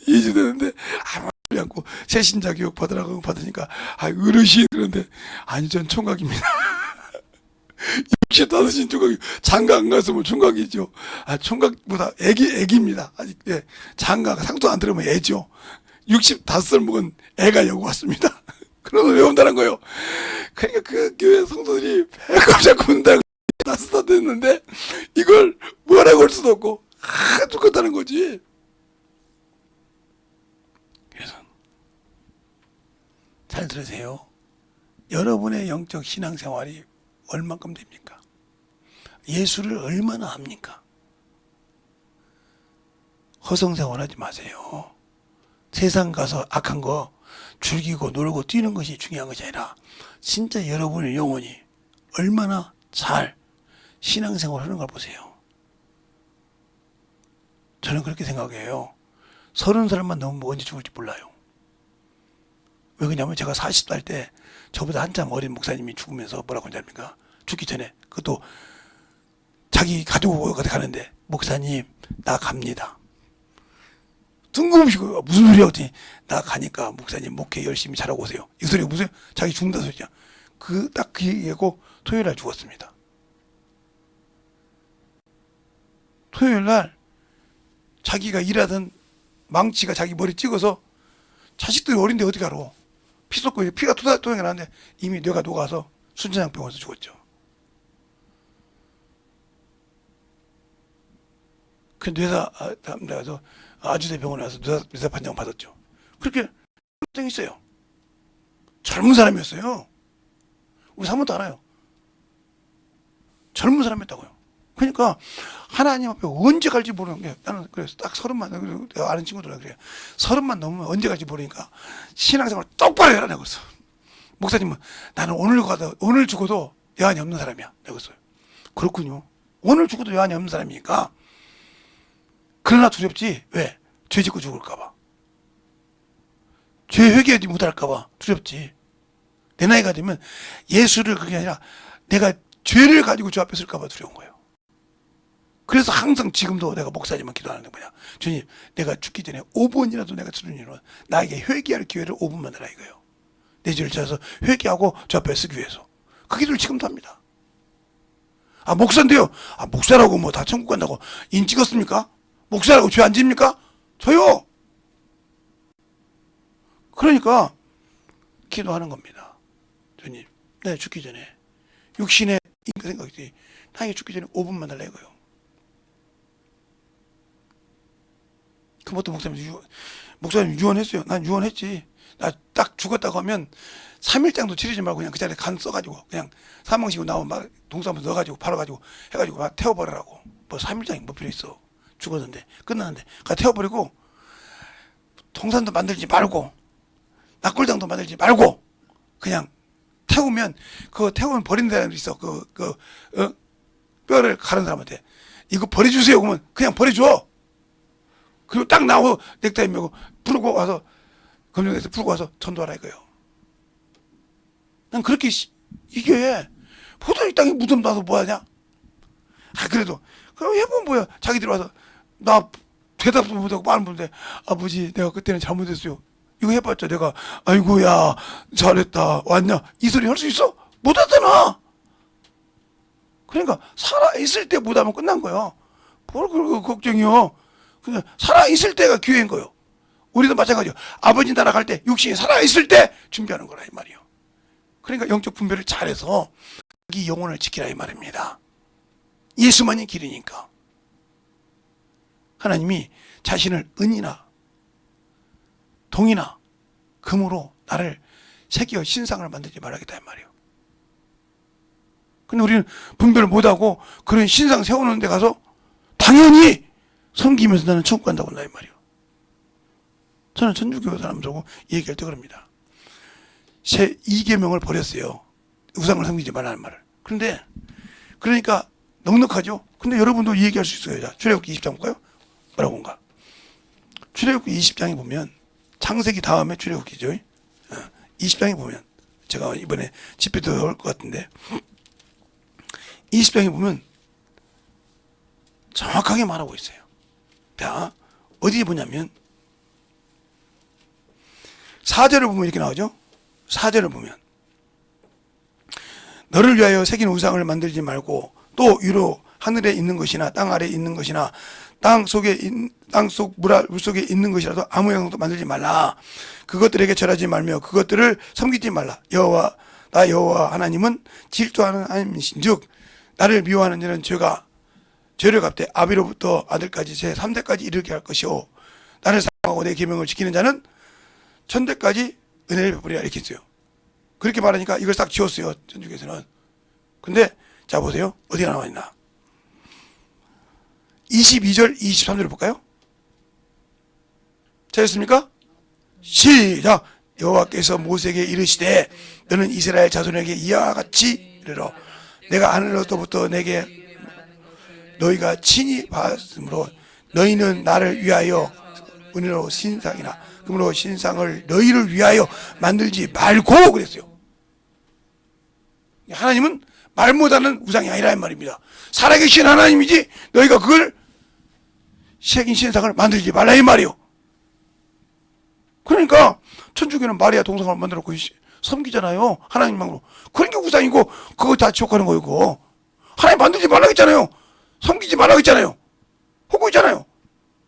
2주 됐는데 아무 소리 않고 새신자 교육 받으니까 어르신 그런데 아니 전 총각입니다. 65인 총각이 장가 안 갔으면 총각이죠. 총각보다 애기입니다. 아직 장가 상도 안 들으면 애죠. 65살 먹은 애가 여기 왔습니다. 그러서 외운다는 거예요. 그러니까 그 교회 성도들이 배꼽 잡고 운다고 나스다 됐는데 이걸 뭐라고 할 수도 없고 죽었다는 거지. 그래서 잘 들으세요. 여러분의 영적 신앙생활이 얼만큼 됩니까? 예수를 얼마나 합니까? 허송생활하지 마세요. 세상 가서 악한 거 즐기고 놀고 뛰는 것이 중요한 것이 아니라 진짜 여러분의 영혼이 얼마나 잘 신앙생활을 하는 걸 보세요. 저는 그렇게 생각해요. 30살만 넘으면 언제 죽을지 몰라요. 왜 그러냐면 제가 40살 때 저보다 한참 어린 목사님이 죽으면서 뭐라고 하는지 압니까? 죽기 전에 그것도 자기 가족 가는데 목사님 나 갑니다. 뜬금없이 무슨 소리야 했더니 나 가니까 목사님 목회 열심히 잘하고 오세요. 이 소리가 무슨 자기 죽는다 소리야. 딱 그 얘기하고 토요일 날 죽었습니다. 토요일 날 자기가 일하던 망치가 자기 머리 찍어서 자식들이 어린데 어떻게 알아. 피 쏟고 피가 토닥토닥이 나는데 이미 뇌가 녹아서 순천향병원에서 죽었죠. 그 뇌사 가서 아주대 병원에 와서 뇌사 판정 받았죠. 그렇게 있어요. 젊은 사람이었어요. 우리 사모도 알아요. 젊은 사람이었다고요. 그러니까 하나님 앞에 언제 갈지 모르는 게 나는 그래서 딱 30만 내가 아는 친구들은 그래요. 30만 넘으면 언제 갈지 모르니까 신앙생활 똑바로 해라 내가 그랬어. 목사님은 나는 오늘 죽어도 여한이 없는 사람이야 내가 그랬어요. 그렇군요. 오늘 죽어도 여한이 없는 사람이니까 그러나 두렵지. 왜? 죄 짓고 죽을까봐. 죄 회개하지 못할까봐 두렵지. 내 나이가 되면 예수를 그게 아니라 내가 죄를 가지고 주 앞에 설까봐 두려운 거예요. 그래서 항상 지금도 내가 목사님만 기도하는 게 뭐냐. 주님, 내가 죽기 전에 5분이라도 내가 주님으로 나에게 회개할 기회를 5분만 달라 이거예요. 내 죄를 찾아서 회개하고 주 앞에 서기 위해서. 그 기도를 지금도 합니다. 목사인데요. 목사라고 뭐 다 천국 간다고 인 찍었습니까? 목사라고 죄 안 집니까? 저요. 그러니까 기도하는 겁니다. 주님, 내가 죽기 전에 육신의 인간 생각이 나에게 죽기 전에 5분만 달라 이거요. 그 어떤 목사님 유언했어요. 난 유언했지. 나 딱 죽었다고 하면 3일장도 치르지 말고 그냥 그 자리에 간 써가지고 그냥 사망시고 나오면 막 동사무소 넣어가지고 바로 가지고 해가지고 막 태워버리라고. 뭐 3일장이 뭐 필요 있어. 죽었는데 끝났는데 가 태워버리고 동산도 만들지 말고 낙골당도 만들지 말고 그냥 태우면 그거 태우면 버리는 사람도 있어. 뼈를 가른 사람한테 이거 버려주세요. 그러면 그냥 버려줘. 그리고 딱 나오고 넥타이 메고 부르고 와서 검정에서 부르고 와서 전도하라 이거예요. 난 그렇게 이게 보통 이 땅에 무덤 놔서 뭐하냐? 그래도 그럼 해보면 뭐야? 자기들 와서 나 대답도 못하고 말은 못해. 아버지 내가 그때는 잘못했어요. 이거 해봤자 내가 아이고야 잘했다 왔냐 이 소리 할 수 있어? 못하잖아. 그러니까 살아있을 때 못하면 끝난 거야. 뭘 그렇게 걱정이요. 그냥 살아있을 때가 기회인 거예요. 우리도 마찬가지요. 아버지 나라 갈 때 육신이 살아있을 때 준비하는 거라 이 말이요. 그러니까 영적 분별을 잘해서 자기 영혼을 지키라 이 말입니다. 예수만이 길이니까. 하나님이 자신을 은이나 동이나 금으로 나를 새겨 신상을 만들지 말라겠다 이 말이에요. 근데 우리는 분별을 못하고 그런 신상 세우는 데 가서 당연히 섬기면서 나는 천국 간다고 한다 이 말이에요. 저는 천주교 사람들하고 얘기할 때 그럽니다. 새 2계명을 버렸어요. 우상을 섬기지 말라는 말을. 그런데 그러니까 넉넉하죠. 근데 여러분도 얘기할 수 있어요. 자, 출애굽기 20장 볼까요? 뭐라고 한가? 출애굽기 20장에 보면 창세기 다음에 출애굽기죠. 20장에 보면 제가 이번에 집회도 할 것 같은데 20장에 보면 정확하게 말하고 있어요. 자, 어디에 보냐면 4절을 보면 이렇게 나오죠. 4절을 보면 너를 위하여 새긴 우상을 만들지 말고 또 위로 하늘에 있는 것이나 땅 아래에 있는 것이나 땅속 물 속에 있는 것이라도 아무 형상도 만들지 말라. 그것들에게 절하지 말며 그것들을 섬기지 말라. 나 여호와 하나님은 질투하는 하나님이신즉 나를 미워하는 자는 죄를 갚되 아비로부터 아들까지 제 3대까지 이르게 할 것이요 나를 사랑하고 내 계명을 지키는 자는 천대까지 은혜를 베푸리라 이렇게 했어요. 그렇게 말하니까 이걸 싹 지웠어요. 천주교에서는. 근데 자 보세요. 어디가 나와 있나? 22절 23절을 볼까요? 찾았습니까? 시작. 여호와께서 모세에게 이르시되 너는 이스라엘 자손에게 이와 같이 이르러 내가 하늘로부터 내게 너희가 친히 받았으므로 너희는 나를 위하여 은혜로 신상이나 금으로 신상을 너희를 위하여 만들지 말고 그랬어요. 하나님은 말 못하는 우상이 아니라 이 말입니다. 살아계신 하나님이지 너희가 그걸 새긴 신상을 만들지 말라 이 말이요. 그러니까 천주교는 마리아 동상을 만들었고 섬기잖아요. 하나님만으로. 그러니까 우상이고 그거 다 지옥하는 거예요. 그거. 하나님 만들지 말라고 했잖아요. 섬기지 말라고 했잖아요. 하고 있잖아요.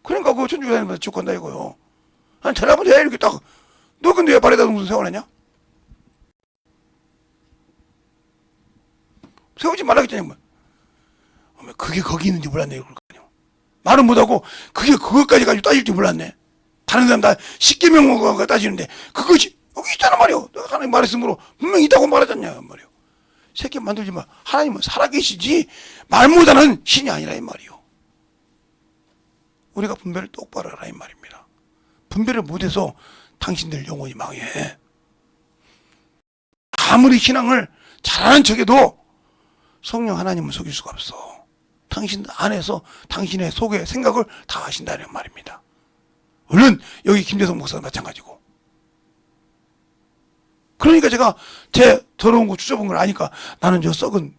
그러니까 그거 천주교 다니면서 지옥간다 이거요. 아니 대답은 해 이렇게 딱. 너 근데 왜 마리아 동상 세워놨냐? 세우지 말라고 했잖아요. 그게 거기 있는지 몰랐네 그럴 거 아니에요. 말은 못하고 그게 그것까지 가지고 따질 줄 몰랐네. 다른 사람 다 10계명 따지는데 그것이 여기 있잖아 말이요. 내가 하나님 말했으므로 분명히 있다고 말하잖냐 말이요. 새끼 만들지 마. 하나님은 살아계시지 말 못하는 신이 아니라 이 말이요. 우리가 분별을 똑바로 하라 이 말입니다. 분별을 못해서 당신들 영혼이 망해. 아무리 신앙을 잘하는 척해도 성령 하나님은 속일 수가 없어. 당신 안에서 당신의 속의 생각을 다 하신다는 말입니다. 물론 여기 김대성 목사도 마찬가지고. 그러니까 제가 제 더러운 거 주워본 걸 아니까 나는 저 썩은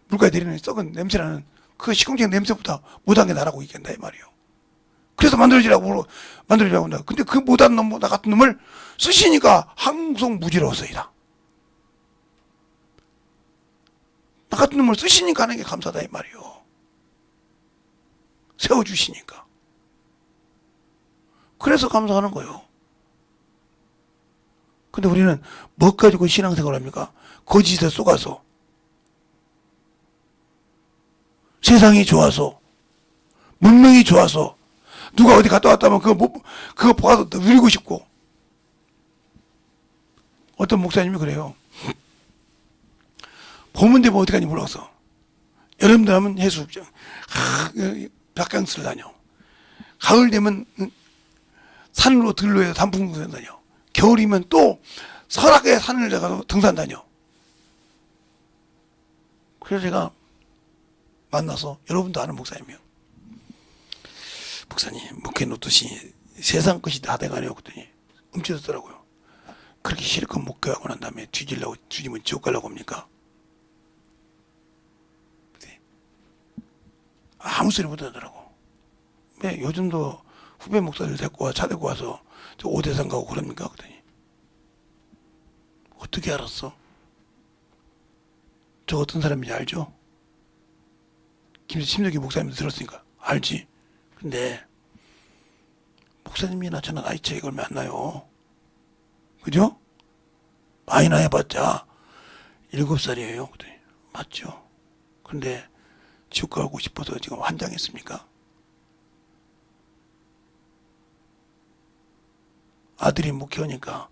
물가에 내리는 썩은 냄새나는 그 시궁창 냄새보다 못한 게 나라고 있겠다 이 말이에요. 그래서 만들어지라고 한다. 근데 그 못한 놈, 나 같은 놈을 쓰시니까 항속무지로서이다. 나 같은 놈을 쓰시니까 하는 게 감사다 이 말이요. 세워주시니까. 그래서 감사하는 거예요. 근데 우리는 뭐 가지고 신앙생활을 합니까? 거짓에 속아서. 세상이 좋아서. 문명이 좋아서. 누가 어디 갔다 왔다면 그거 보아서 누리고 싶고. 어떤 목사님이 그래요. 봄은 되면 어디 가는지 몰라서. 여름 되면 해수욕장. 바캉스를 다녀. 가을 되면 산으로 들로에서 단풍 등산 다녀. 겨울이면 또 설악의 산을 가서 등산 다녀. 그래서 제가 만나서 여러분도 아는 목사님이요. 목사님 목회 놓듯이 세상 것이 다 돼가네요. 그랬더니 움찔했더라고요. 그렇게 실컷 목회하고 난 다음에 뒤지면 지옥 가려고 합니까? 아무 소리 못 하더라고. 왜 요즘도 후배 목사들 데리고 차 데리고 와서 저 오대산 가고 그럽니까? 그랬더니 어떻게 알았어? 저 어떤 사람인지 알죠? 김석기 목사님도 들었으니까 알지. 근데 목사님이나 저는 나이 차이가 얼마 안 나요. 그죠? 많이 나해봤자 7살이에요. 그랬더니 맞죠. 근데 지옥 가고 싶어서 지금 환장했습니까? 아들이 목회하니까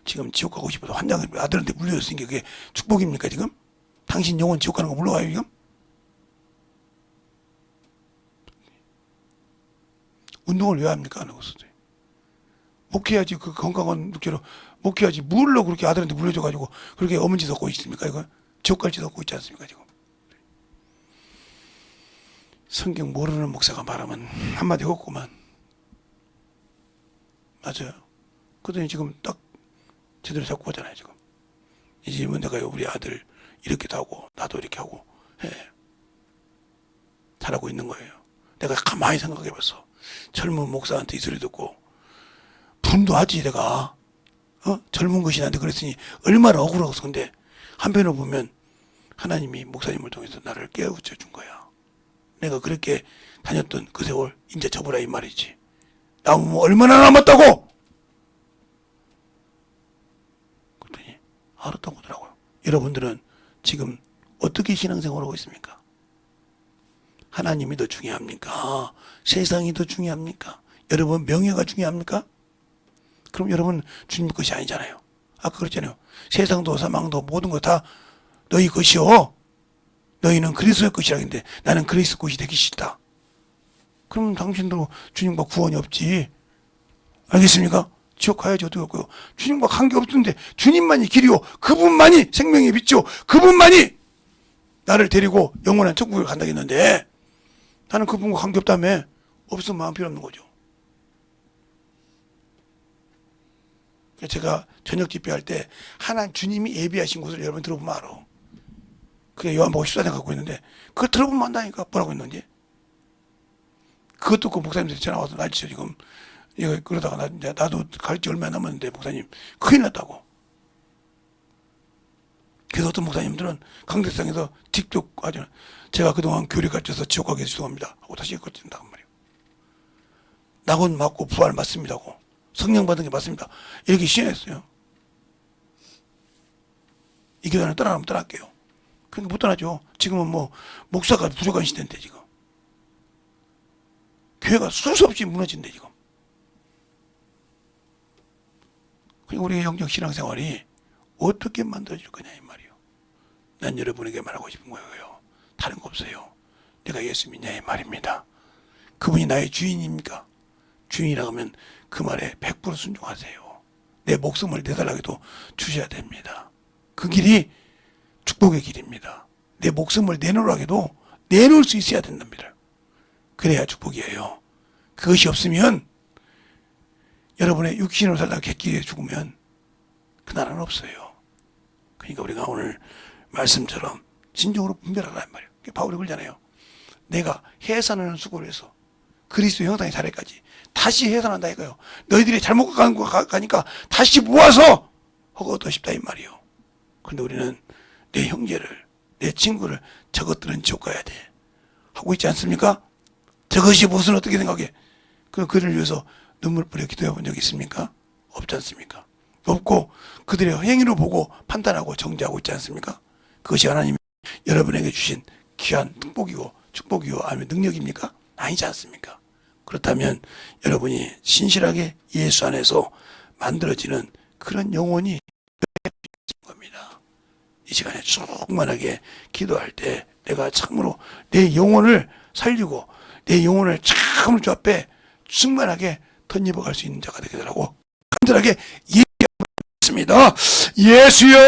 지금 지옥 가고 싶어서 환장했습니다. 아들한테 물려줬으니까 그게 축복입니까 지금? 당신 영혼 지옥 가는 거 물러가요 지금? 운동을 왜 합니까? 안 하고 있어도. 목회해야지 그 건강한 목회로 목회해야지 뭘로 그렇게 아들한테 물려줘가지고 그렇게 어문 짓 얻고 있습니까? 이거 지옥 갈 짓 얻고 있지 않습니까 지금? 성경 모르는 목사가 말하면 한마디 없구만. 맞아요. 그러더니 지금 딱 제대로 잡고 가잖아요 지금. 이 집은 내가 우리 아들 이렇게도 하고 나도 이렇게 하고 잘하고 있는 거예요. 내가 가만히 생각해봤어. 젊은 목사한테 이 소리 듣고 분도하지 내가. 젊은 것이 나한테 그랬으니 얼마나 억울하고. 근데 한편으로 보면 하나님이 목사님을 통해서 나를 깨우쳐 준 거야. 내가 그렇게 다녔던 그 세월 이제 접으라 이 말이지. 나 뭐 얼마나 남았다고. 그랬더니 알았다고 하더라고요. 여러분들은 지금 어떻게 신앙생활하고 있습니까? 하나님이 더 중요합니까? 세상이 더 중요합니까? 여러분 명예가 중요합니까? 그럼 여러분 주님 것이 아니잖아요. 아까 그랬잖아요. 세상도 사망도 모든 거 다 너희 것이요. 너희는 그리스도의 것이라 했는데 나는 그리스도 것이 되기 싫다. 그럼 당신도 주님과 구원이 없지. 알겠습니까? 지옥 가야지 어떻게 할까요? 주님과 관계 없는데 주님만이 길이요. 그분만이 생명의 빛이요. 그분만이 나를 데리고 영원한 천국에 간다고 했는데 나는 그분과 관계 없다며. 없으면 마음 필요 없는 거죠. 제가 저녁 집회할 때 하나님 주님이 예비하신 곳을 여러분 들어보면 알아. 그게 요한복음 14장 갖고 있는데 그거 들어보면 안다니까 뭐라고 했는지. 그것 듣고 목사님한테 전화 와서 날치죠 지금. 이거 그러다가 나도 갈지 얼마 남았는데 목사님 큰일 났다고. 그래서 어떤 목사님들은 강대상에서 직접 아주 제가 그동안 교리 가르쳐서 지옥 가게 해서 죄송합니다 하고 다시 가르친다고 말이에요. 낙원 맞고 부활 맞습니다고. 성령 받은 게 맞습니다. 이렇게 시연했어요. 이 교단을 떠나면 떠날게요. 그러니까 못 떠나죠. 지금은 뭐 목사가 부족한 시대인데 지금. 교회가 수없이 무너진대 지금. 그러니까 우리의 영적 신앙생활이 어떻게 만들어질 거냐 이 말이에요. 난 여러분에게 말하고 싶은 거예요. 다른 거 없어요. 내가 예수 믿냐 이 말입니다. 그분이 나의 주인입니까? 주인이라고 하면 그 말에 100% 순종하세요. 내 목숨을 내달라고 해도 주셔야 됩니다. 그 길이 축복의 길입니다. 내 목숨을 내놓으라고 해도 내놓을 수 있어야 된답니다. 그래야 축복이에요. 그것이 없으면 여러분의 육신으로 살다가 객기에 죽으면 그 나라는 없어요. 그러니까 우리가 오늘 말씀처럼 진정으로 분별하라는 말이에요. 바울이 그러잖아요. 내가 해산하는 수고를 해서 그리스도 형상의 자리까지 다시 해산한다 이거요. 너희들이 잘못 가니까 다시 모아서 허거도 싶다 이 말이에요. 그런데 우리는 내 형제를, 내 친구를 저것들은 지옥 가야 돼 하고 있지 않습니까? 저것이 무슨 어떻게 생각해? 그를 위해서 눈물 뿌려 기도해 본 적 있습니까? 없지 않습니까? 없고 그들의 행위로 보고 판단하고 정죄하고 있지 않습니까? 그것이 하나님이 여러분에게 주신 귀한 축복이고 아니면 능력입니까? 아니지 않습니까? 그렇다면 여러분이 신실하게 예수 안에서 만들어지는 그런 영혼이 있는 겁니다. 이 시간에 충만하게 기도할 때 내가 참으로 내 영혼을 살리고 내 영혼을 참으로 주 앞에 충만하게 던집어 갈 수 있는 자가 되게 되라고 간절하게 예수입니다. 예수여!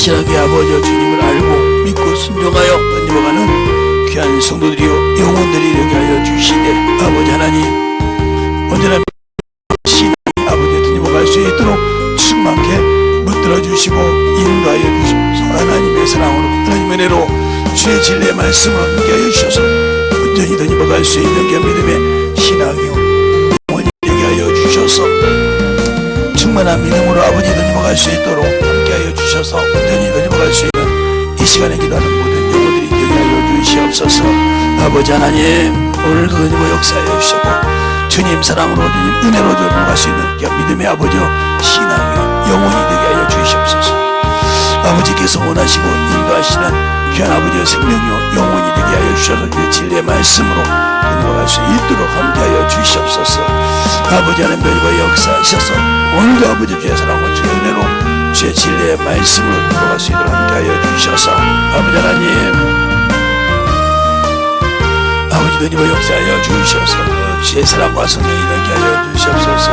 신실하게 아버지 주님을 알고 믿고 순종하여 던져가는 귀한 성도들이요 영혼들이 되게 하여 주시되 아버지 하나님 언제나 신앙이 아버지 던져갈 수 있도록 충만케 붙들어 주시고 인도하여 주시옵소서. 하나님의 사랑으로 하나님의 은혜로 주의 진리의 말씀을 함께하여 주셔서 온전히 던져갈 수 있는 그 믿음의 신앙이요 영원히 되게 하여 주셔서 충만한 믿음으로 아버지 던져갈 수 있도록 함께하여 주셔서 온전히 던져갈 수 있는 이 시간에 기도하는 모든 영혼들이 되게 하여 주시옵소서. 아버지 하나님 오늘도 던지고 역사하여 주시고 주님 사랑으로 주님 은혜로 던져갈 수 있는 그 믿음의 아버지요 신앙이요 영원히 되게 하여 주시옵소서. 아버지께서 원하시고 인도하시는 귀한 아버지의 생명이요 영원히 되게 하여 주셔서 주의 진리의 말씀으로 던져갈 수 있도록 함께하여 주시옵소서. 아버지 하나님 던지고 역사하셔서 오늘도 아버지 주의 사랑과 주의 은혜로 주의 진리의 말씀으로 들어갈 수 있도록 함께하여 주셔서 아버지 하나님 아버지 던지고 역사하여 주셔서 주의 사랑과 성령이 되게 하여 주시옵소서.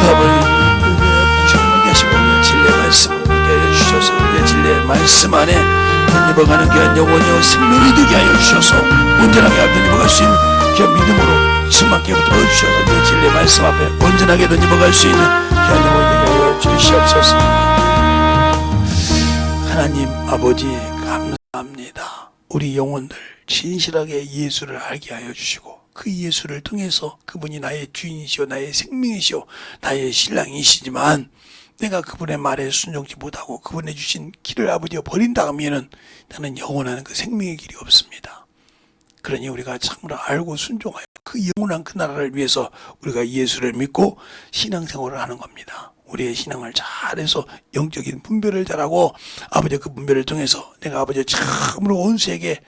아버지 충만히 하시고 진리의 말씀을 되게 하여 주셔서 주의 진리의 말씀 안에 던져가는 귀한 영혼이요 생명이 되게 하여 주셔서 온전하게 던져갈 수 있는 귀한 믿음으로 충만케 붙들어 주셔서 주의 진리의 말씀 앞에 온전하게 던져갈 수 있는 귀한 영혼이 되게 하여 주시옵소서. 하나님 아버지 감사합니다. 우리 영혼들 진실하게 예수를 알게 하여 주시고 그 예수를 통해서 그분이 나의 주인이시오 나의 생명이시오 나의 신랑이시지만 내가 그분의 말에 순종치 못하고 그분의 주신 길을 아버지가 버린다 하면은 나는 영원한 그 생명의 길이 없습니다. 그러니 우리가 참으로 알고 순종하여 그 영원한 그 나라를 위해서 우리가 예수를 믿고 신앙생활을 하는 겁니다. 우리의 신앙을 잘해서 영적인 분별을 잘하고 아버지 그 분별을 통해서 내가 아버지 참으로 원수에게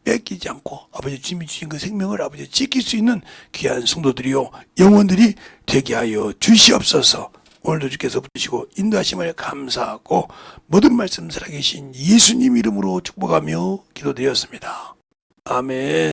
뺏기지 않고 아버지 주님이 주신 그 생명을 아버지 지킬 수 있는 귀한 성도들이요 영혼들이 되게 하여 주시옵소서. 오늘도 주께서 붙으시고 인도하심을 감사하고 모든 말씀 살아계신 예수님 이름으로 축복하며 기도드렸습니다. 아멘.